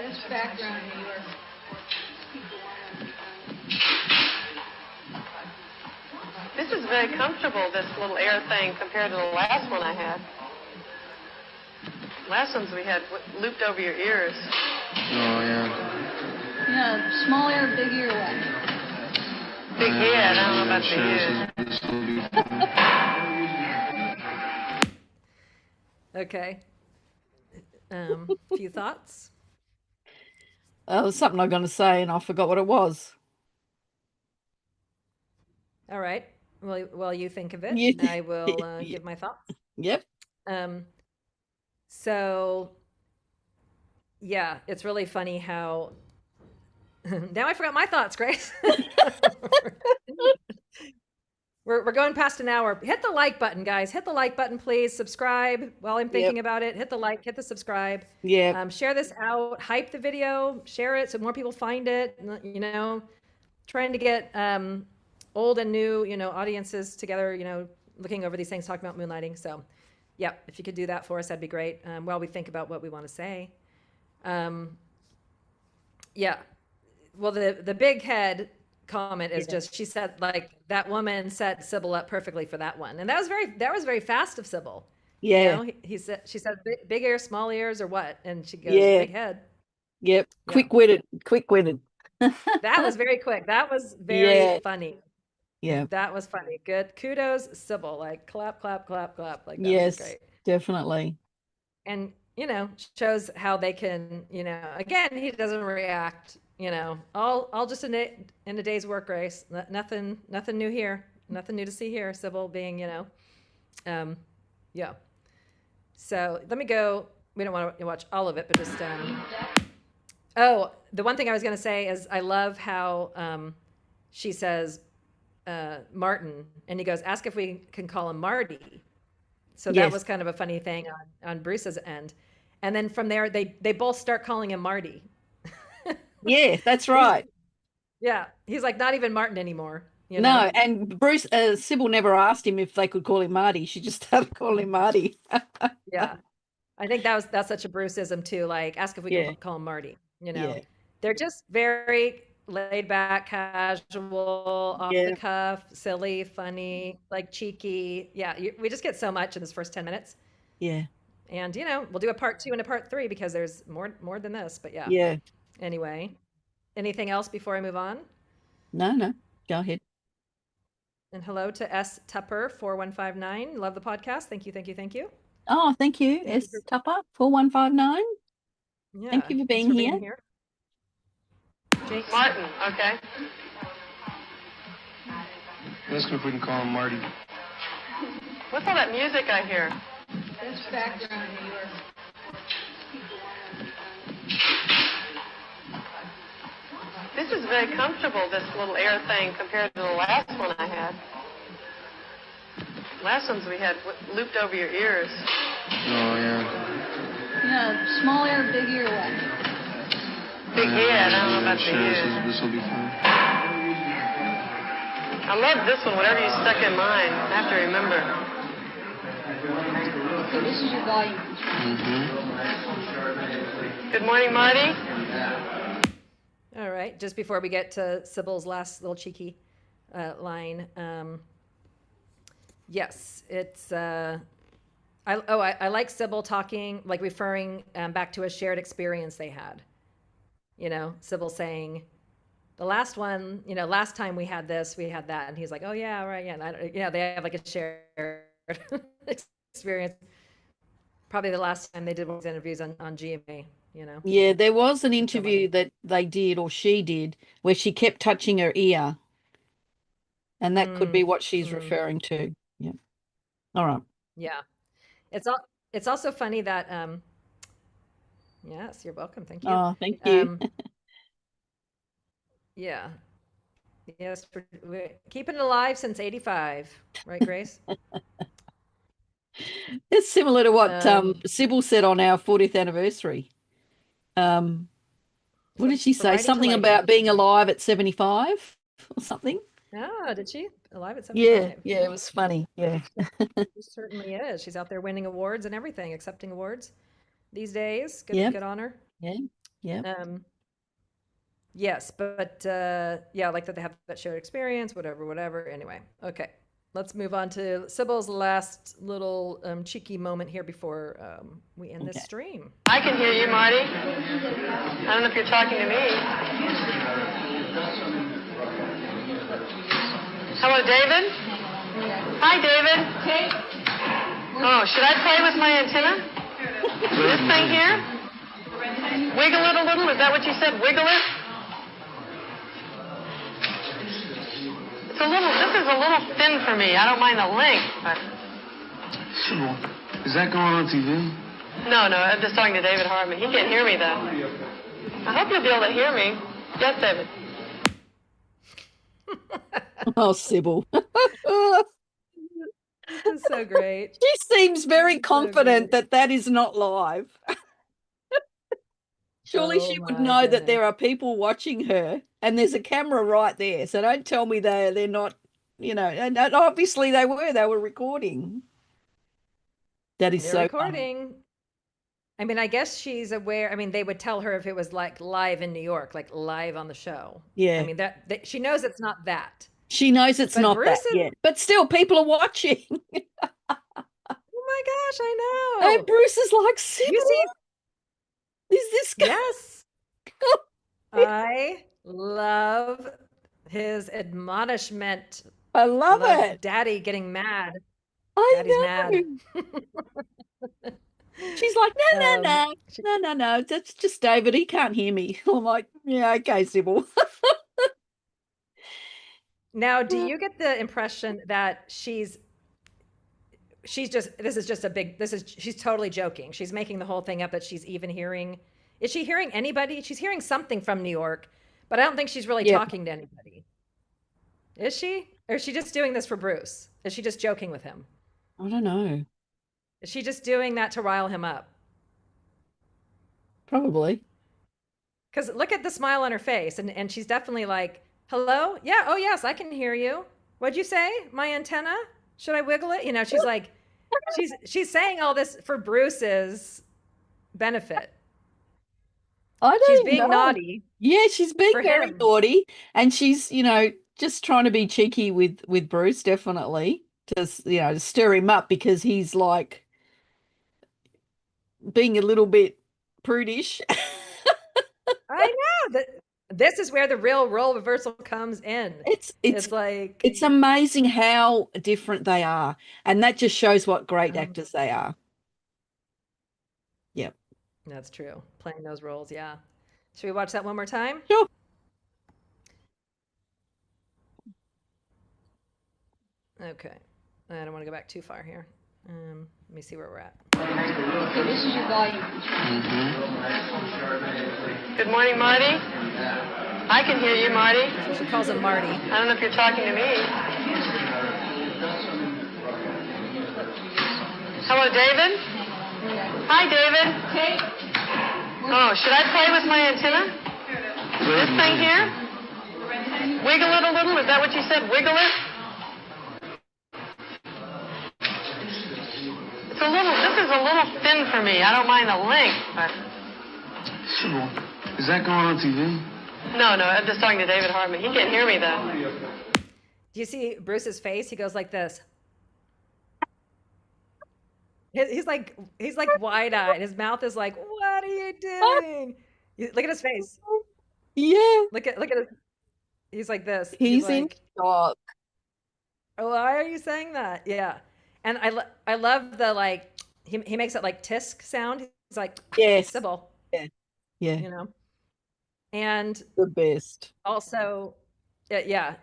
That's background New York. This is very comfortable, this little air thing, compared to the last one I had. Last ones we had looped over your ears. Oh, yeah. Yeah, small ear, big ear one. Big head, I don't know about the ears. This will be Okay. Few thoughts. There was something I'm going to say, and I forgot what it was. All right. Well, while you think of it, You- I will give my thoughts. Yep. So, yeah, it's really funny how. Now I forgot my thoughts, Grace. We're going past an hour. Hit the like button, guys. Hit the like button, please. Subscribe while I'm thinking about it. Hit the like, hit the subscribe. Yeah. Share this out. Hype the video. Share it so more people find it. You know, trying to get old and new, you know, audiences together, you know, looking over these things, talking about moonlighting. So, yeah, if you could do that for us, that'd be great. While we think about what we want to say. Yeah. Well, the big head comment is just, she said like that woman set Cybill up perfectly for that one, and that was very fast of Cybill. Yeah. You know, she said big ears, small ears, or what, and she goes Yeah. big head. Yep. Quick-witted. That was very quick. That was very Yeah. funny. Yeah. That was funny. Good. Kudos, Cybill. Like clap, clap, clap, clap. Like that Yes. was great. Definitely. And you know, shows how they can. You know, again, he doesn't react. You know, all just in a day's work, Grace. Nothing new here. Nothing new to see here. Cybill being, you know, yeah. So let me go. We don't want to watch all of it, but just. Oh, the one thing I was going to say is I love how she says Martin, and he goes, ask if we can call him Marty. So that Yes. was kind of a funny thing on Bruce's end. And then from there, they both start calling him Marty. Yeah, that's right. Yeah, he's like not even Martin anymore. You No, know? and Cybill never asked him if they could call him Marty. She just started calling him Marty. Yeah, I think that's such a Bruceism too. Like, ask if we Yeah. can call him Marty. You know, Yeah. they're just very laid back, casual, off Yeah. the cuff, silly, funny, like cheeky. Yeah, we just get so much in this first 10 minutes. Yeah. And you know, we'll do a part 2 and a part 3 because there's more than this. But yeah. Yeah. Anyway, anything else before I move on? No, go ahead. And hello to S. Tupper 4159. Love the podcast. Thank you, thank you, thank you. Oh, thank you, Thank you S. Tupper 4159. Yeah. Thank you for thanks being here. Jake. Martin, okay. Ask him if we can call him Marty. What's all that music I hear? That's background New York. This is very comfortable, this little air thing, compared to the last one I had. Last ones we had looped over your ears. Oh, yeah. Yeah, small ear, big ear one. Big head, I don't know about the Sure, ear. this will be fine. I love this one, whatever you stuck in mine. I have to remember. So this is your volume. Good morning, Marty. All right. Just before we get to Cybill's last little cheeky line. Yes, it's. I like Cybill talking, like referring back to a shared experience they had. You know, Cybill saying, the last one, you know, last time we had this, we had that, and he's like, oh yeah, right, yeah, and they have like a shared experience. Probably the last time they did one of these interviews on GMA. You know. Yeah, there was an interview that they did, or she did, where she kept touching her ear. And that could be what she's referring to. Yeah. All right. Yeah. It's also funny that yes, you're welcome. Thank you. Oh, thank you. Yeah. Yes, we're keeping it alive since 85. Right, Grace? It's similar to what Cybill said on our 40th anniversary. What did she say? Something about being alive at 75 or something? Oh, did she? Alive at 75? Yeah, it was funny. Yeah. She certainly is. She's out there winning awards and everything, accepting awards these days. Good on her. Yeah. Yes, but yeah, I like that they have that shared experience, whatever. Anyway, okay. Let's move on to Cybill's last little cheeky moment here before we end this stream. I can hear you, Marty. I don't know if you're talking to me. Hello, David? Hi, David. Okay. Oh, should I play with my antenna? This thing here? Wiggle it a little? Is that what you said? Wiggle it? This is a little thin for me. I don't mind the length, but... Is that going on TV? No, I'm just talking to David Hartman. He can't hear me, though. I hope you'll be able to hear me. Yes, David. Oh, Cybill. That's so great. She seems very confident that is not live. Surely she would know that there are people watching her and there's a camera right there. So don't tell me they're not, you know, and obviously they were recording. That is so recording. Funny. I mean, I guess she's aware. I mean, they would tell her if it was like live in New York, like live on the show. Yeah. I mean, that she knows it's not that. She knows it's not that yet. But still, people are watching. Oh my gosh, I know. And Bruce is like, Cybill, is this guy? Yes. I love his admonishment. I love it. Daddy getting mad. Daddy's mad. She's like, no. That's just David. He can't hear me. I'm like, yeah, okay, Cybill. Now, do you get the impression that she's she's totally joking. She's making the whole thing up that she's even hearing. Is she hearing anybody? She's hearing something from New York, but I don't think she's really talking to anybody. Is she? Or is she just doing this for Bruce? Is she just joking with him? I don't know. Is she just doing that to rile him up? Probably. Because look at the smile on her face, and she's definitely like, hello? Yeah, oh yes, I can hear you. What'd you say? My antenna? Should I wiggle it? You know, she's like, she's saying all this for Bruce's benefit. She's being naughty. Yeah, she's being very naughty, and she's, you know, just trying to be cheeky with Bruce, definitely, to, you know, to stir him up because he's like being a little bit prudish. I know that This is where the real role reversal comes in. It's It's like, it's amazing how different they are, and that just shows what great actors they are. Yep. that's true. Playing those roles, yeah. Should we watch that one more time? Sure. Okay. I don't want to go back too far here. Let me see where we're at. Okay, this is your volume control. Good morning, Marty. I can hear you, Marty. She calls him Marty. I don't know if you're talking to me. Hello, David? Hi, David. Okay. Oh, should I play with my antenna? This thing here? Wiggle it a little? Is that what you said? Wiggle it? This is a little thin for me. I don't mind the length, but... Cybill, is that going on TV? No, I'm just talking to David Hartman. He can't hear me, though. Do you see Bruce's face? He goes like this. He's like wide-eyed. His mouth is like, what are you doing? Look at his face. Yeah. Look at his. He's like this. He's in like, shock. oh, why are you saying that? Yeah. And I love the like he makes it like tisk sound. He's like, Yes. Cybill, Yeah. you know. And The best. also, yeah,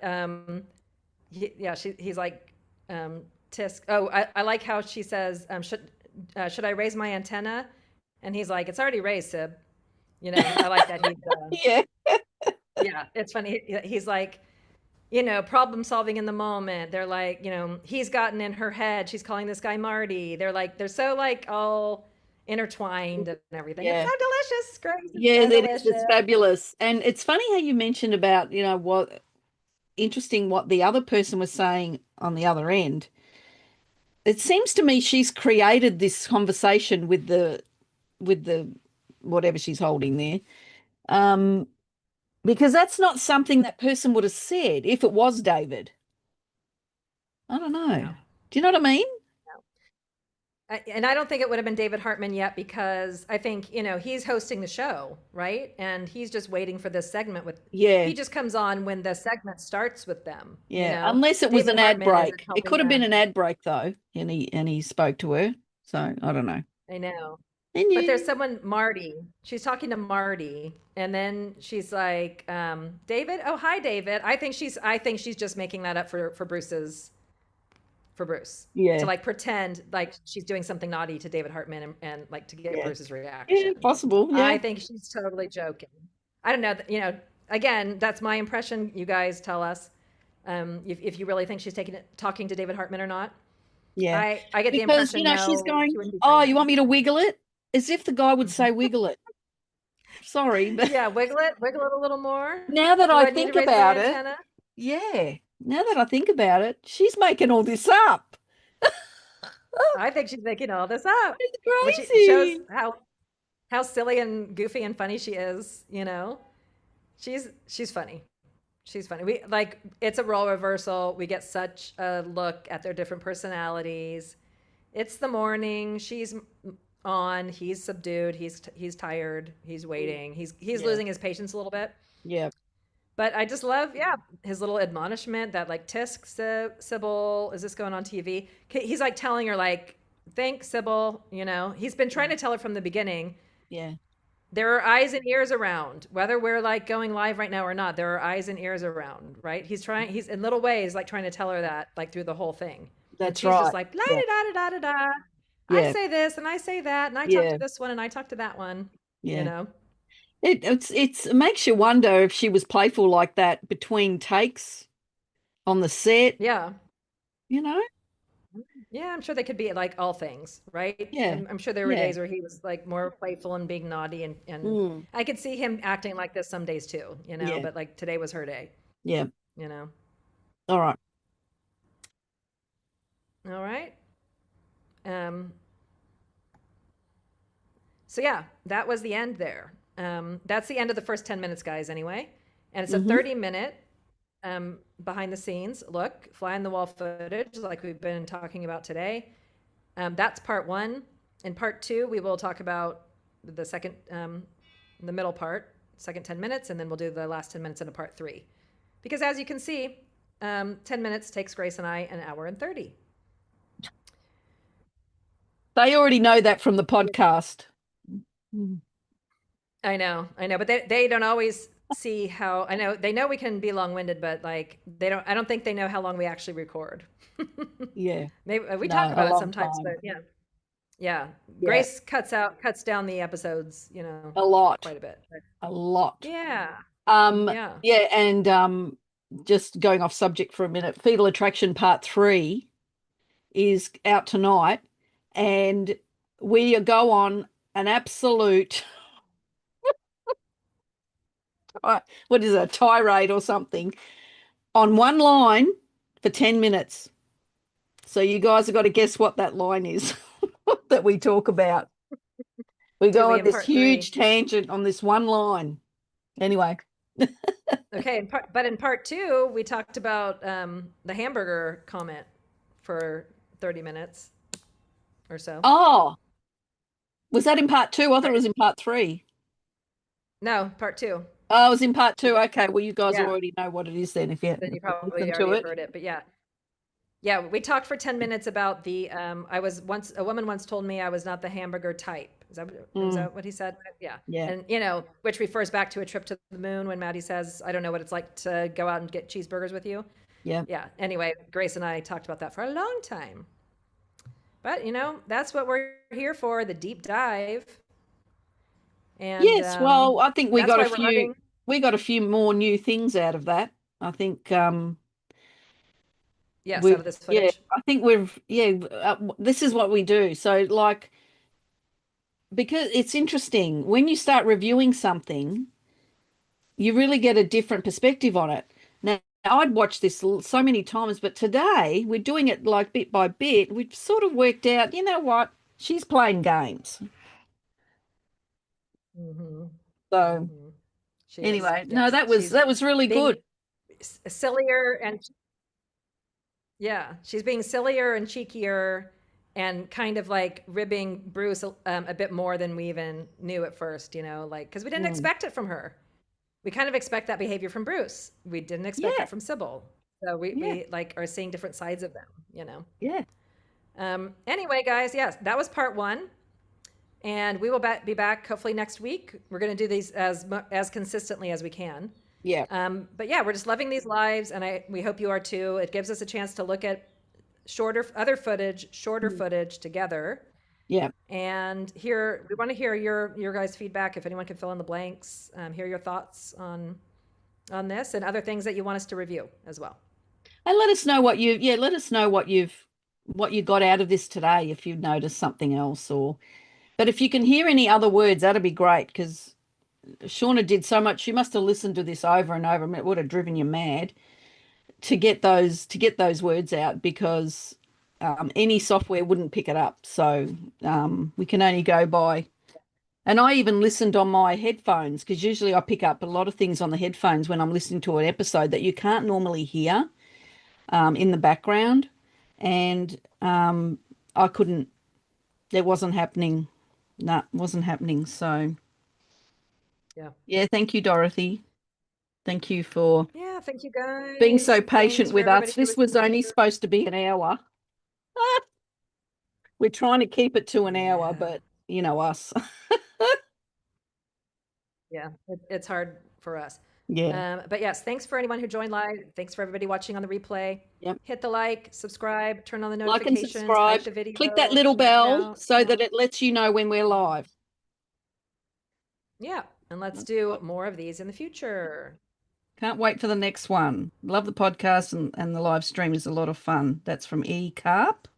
he's like tisk. Oh, I like how she says, should I raise my antenna? And he's like, it's already raised, Sib. You know, I like that. He's Yeah. yeah, it's funny. He's like, you know, problem solving in the moment. They're like, you know, he's gotten in her head. She's calling this guy Marty. They're so like all intertwined and everything. Yeah. It's so delicious. Great. Yeah, so that is. It's delicious. fabulous. And it's funny how you mentioned about, what interesting what the other person was saying on the other end. It seems to me she's created this conversation with the whatever she's holding there. Because that's not something that person would have said if it was David. I don't know. No. Do you know what I mean? And I don't think it would have been David Hartman yet because I think, you know, he's hosting the show, right? And he's just waiting for this segment with. Yeah. He just comes on when the segment starts with them. Yeah. You know? Unless it was David an ad Hartman is break. It helping could have been them. an ad break though, and he spoke to her. So I don't know. I know. And But there's someone, Marty. She's talking to Marty, and then she's like, "David, oh hi, David." I think she's just making that up for Bruce. Yeah. To like pretend like she's doing something naughty to David Hartman and like to get Yeah. Bruce's reaction. Yeah, possible. Yeah. I think she's totally joking. I don't know. You know, again, that's my impression. You guys tell us if you really think she's talking to David Hartman or not. Yeah. I get the Because, impression she's no, going, she wouldn't be "Oh, saying you that. want me to wiggle it?" As if the guy would say wiggle it. Sorry, but Yeah, wiggle it a little more. now that Do I need think to raise my about it, antenna? yeah. Now that I think about it, she's making all this up. I think she's making all this up, It's which crazy. shows how silly and goofy and funny she is. You know, she's funny. She's funny. We like it's a role reversal. We get such a look at their different personalities. It's the morning. She's on. He's subdued. He's tired. He's waiting. He's Yeah. losing his patience a little bit. Yeah. But I just love, his little admonishment that like, tisk, Cybill, is this going on TV? He's like telling her like, think, Cybill, you know, he's been trying to tell her from the beginning. Yeah. There are eyes and ears around, whether we're like going live right now or not, there are eyes and ears around, right? He's in little ways, like trying to tell her that like through the whole thing. That's She's right. just like, la da da da da da. Yeah. I say this and I say that and I talk Yeah. to this one and I talk to that one, Yeah. you know? It makes you wonder if she was playful like that between takes on the set, Yeah. you know? Yeah, I'm sure they could be like all things, right? Yeah. I'm sure there were Yeah. days where he was like more playful and being naughty and Mm. I could see him acting like this some days too, you know, Yeah. but like today was her day, Yeah. you know. All right. All right. So yeah, that was the end there. That's the end of the first 10 minutes, guys, anyway. And it's a 30-minute behind the scenes look, fly on the wall footage like we've been talking about today. That's part one. In part two, we will talk about the second, the middle part, second 10 minutes, and then we'll do the last 10 minutes in a part 3. Because as you can see, 10 minutes takes Grace and I an hour and 30. They already know that from the podcast. I know, but they don't always see how, they know we can be long-winded, but like I don't think they know how long we actually record. Yeah. Maybe we No, talk a about it long sometimes, time. but yeah. Yeah. Grace cuts down the episodes, A lot. quite a bit. A lot. Yeah. Yeah. Yeah, and just going off subject for a minute, Fetal Attraction Part 3 is out tonight, and we go on an absolute what is it, a tirade or something on one line for 10 minutes. So you guys have got to guess what that line is that we talk about. We go on this huge tangent on this one line. Anyway. Okay, but in part 2, we talked about the hamburger comment for 30 minutes or so. Oh, was that in part 2? I thought it was in part 3. No, part 2. Oh, it was in part 2. Okay, well, you guys already know what it is then. If you probably already heard it, but yeah, we talked for 10 minutes about the. A woman once told me I was not the hamburger type. Is that what he said? Yeah. Yeah. And which refers back to a trip to the moon when Maddie says, "I don't know what it's like to go out and get cheeseburgers with you." Yeah. Yeah. Anyway, Grace and I talked about that for a long time. But that's what we're here for, the deep dive. And yes, well, I think we got a few more new things out of that. I think yes, out of this footage. Yeah, I think this is what we do. So like, because it's interesting when you start reviewing something, you really get a different perspective on it. Now, I'd watched this so many times, but today we're doing it like bit by bit. We've sort of worked out, you know what? She's playing games. Mm-hmm. So anyway, no, that was really good. Sillier and she's being sillier and cheekier and kind of like ribbing Bruce a bit more than we even knew at first, because we didn't expect it from her. We kind of expect that behavior from Bruce. We didn't expect it from Cybill. So we like are seeing different sides of them, Yeah. Anyway, guys, yes, that was part 1. And we will be back hopefully next week. We're going to do these as consistently as we can. Yeah. But yeah, we're just loving these lives, and we hope you are too. It gives us a chance to look at shorter footage together. Yeah. And we want to hear your guys' feedback. If anyone can fill in the blanks, hear your thoughts on this and other things that you want us to review as well. And let us know what you got out of this today, if you've noticed something else, but if you can hear any other words, that'd be great, because Shawna did so much. She must have listened to this over and over. I mean, it would have driven you mad to get those words out, because any software wouldn't pick it up. So we can only go by. And I even listened on my headphones, because usually I pick up a lot of things on the headphones when I'm listening to an episode that you can't normally hear in the background. And I couldn't. It wasn't happening. No, it wasn't happening. So yeah, thank you, Dorothy. Thank you for thank you guys being so patient with us. This was only supposed to be an hour. We're trying to keep it to an hour, but you know us. It's hard for us. But yes, thanks for anyone who joined live. Thanks for everybody watching on the replay. Yep. Hit the like, subscribe, turn on the notifications, like and subscribe, like the video, click that little bell so that it lets you know when we're live. Yeah, and let's do more of these in the future. Can't wait for the next one. Love the podcast, and the live stream is a lot of fun. That's from E Carp.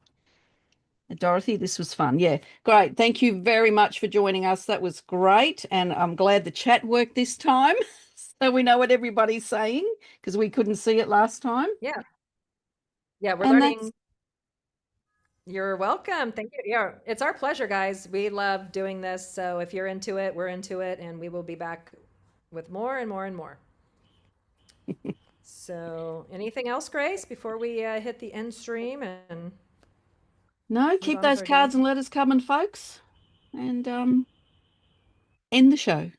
Dorothy, this was fun. Yeah, great. Thank you very much for joining us. That was great. And I'm glad the chat worked this time, so we know what everybody's saying, because we couldn't see it last time. Yeah, we're learning. You're welcome. Thank you. Yeah, it's our pleasure, guys. We love doing this. So if you're into it, we're into it, and we will be back with more and more and more. So anything else, Grace, before we hit the end stream? And no, keep those cards and letters coming, folks, and end the show.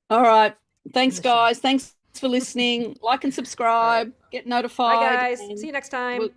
All right. Thanks, the show. guys. Thanks for listening. Like and subscribe. Get Bye, notified. guys. and See you next time. we'll-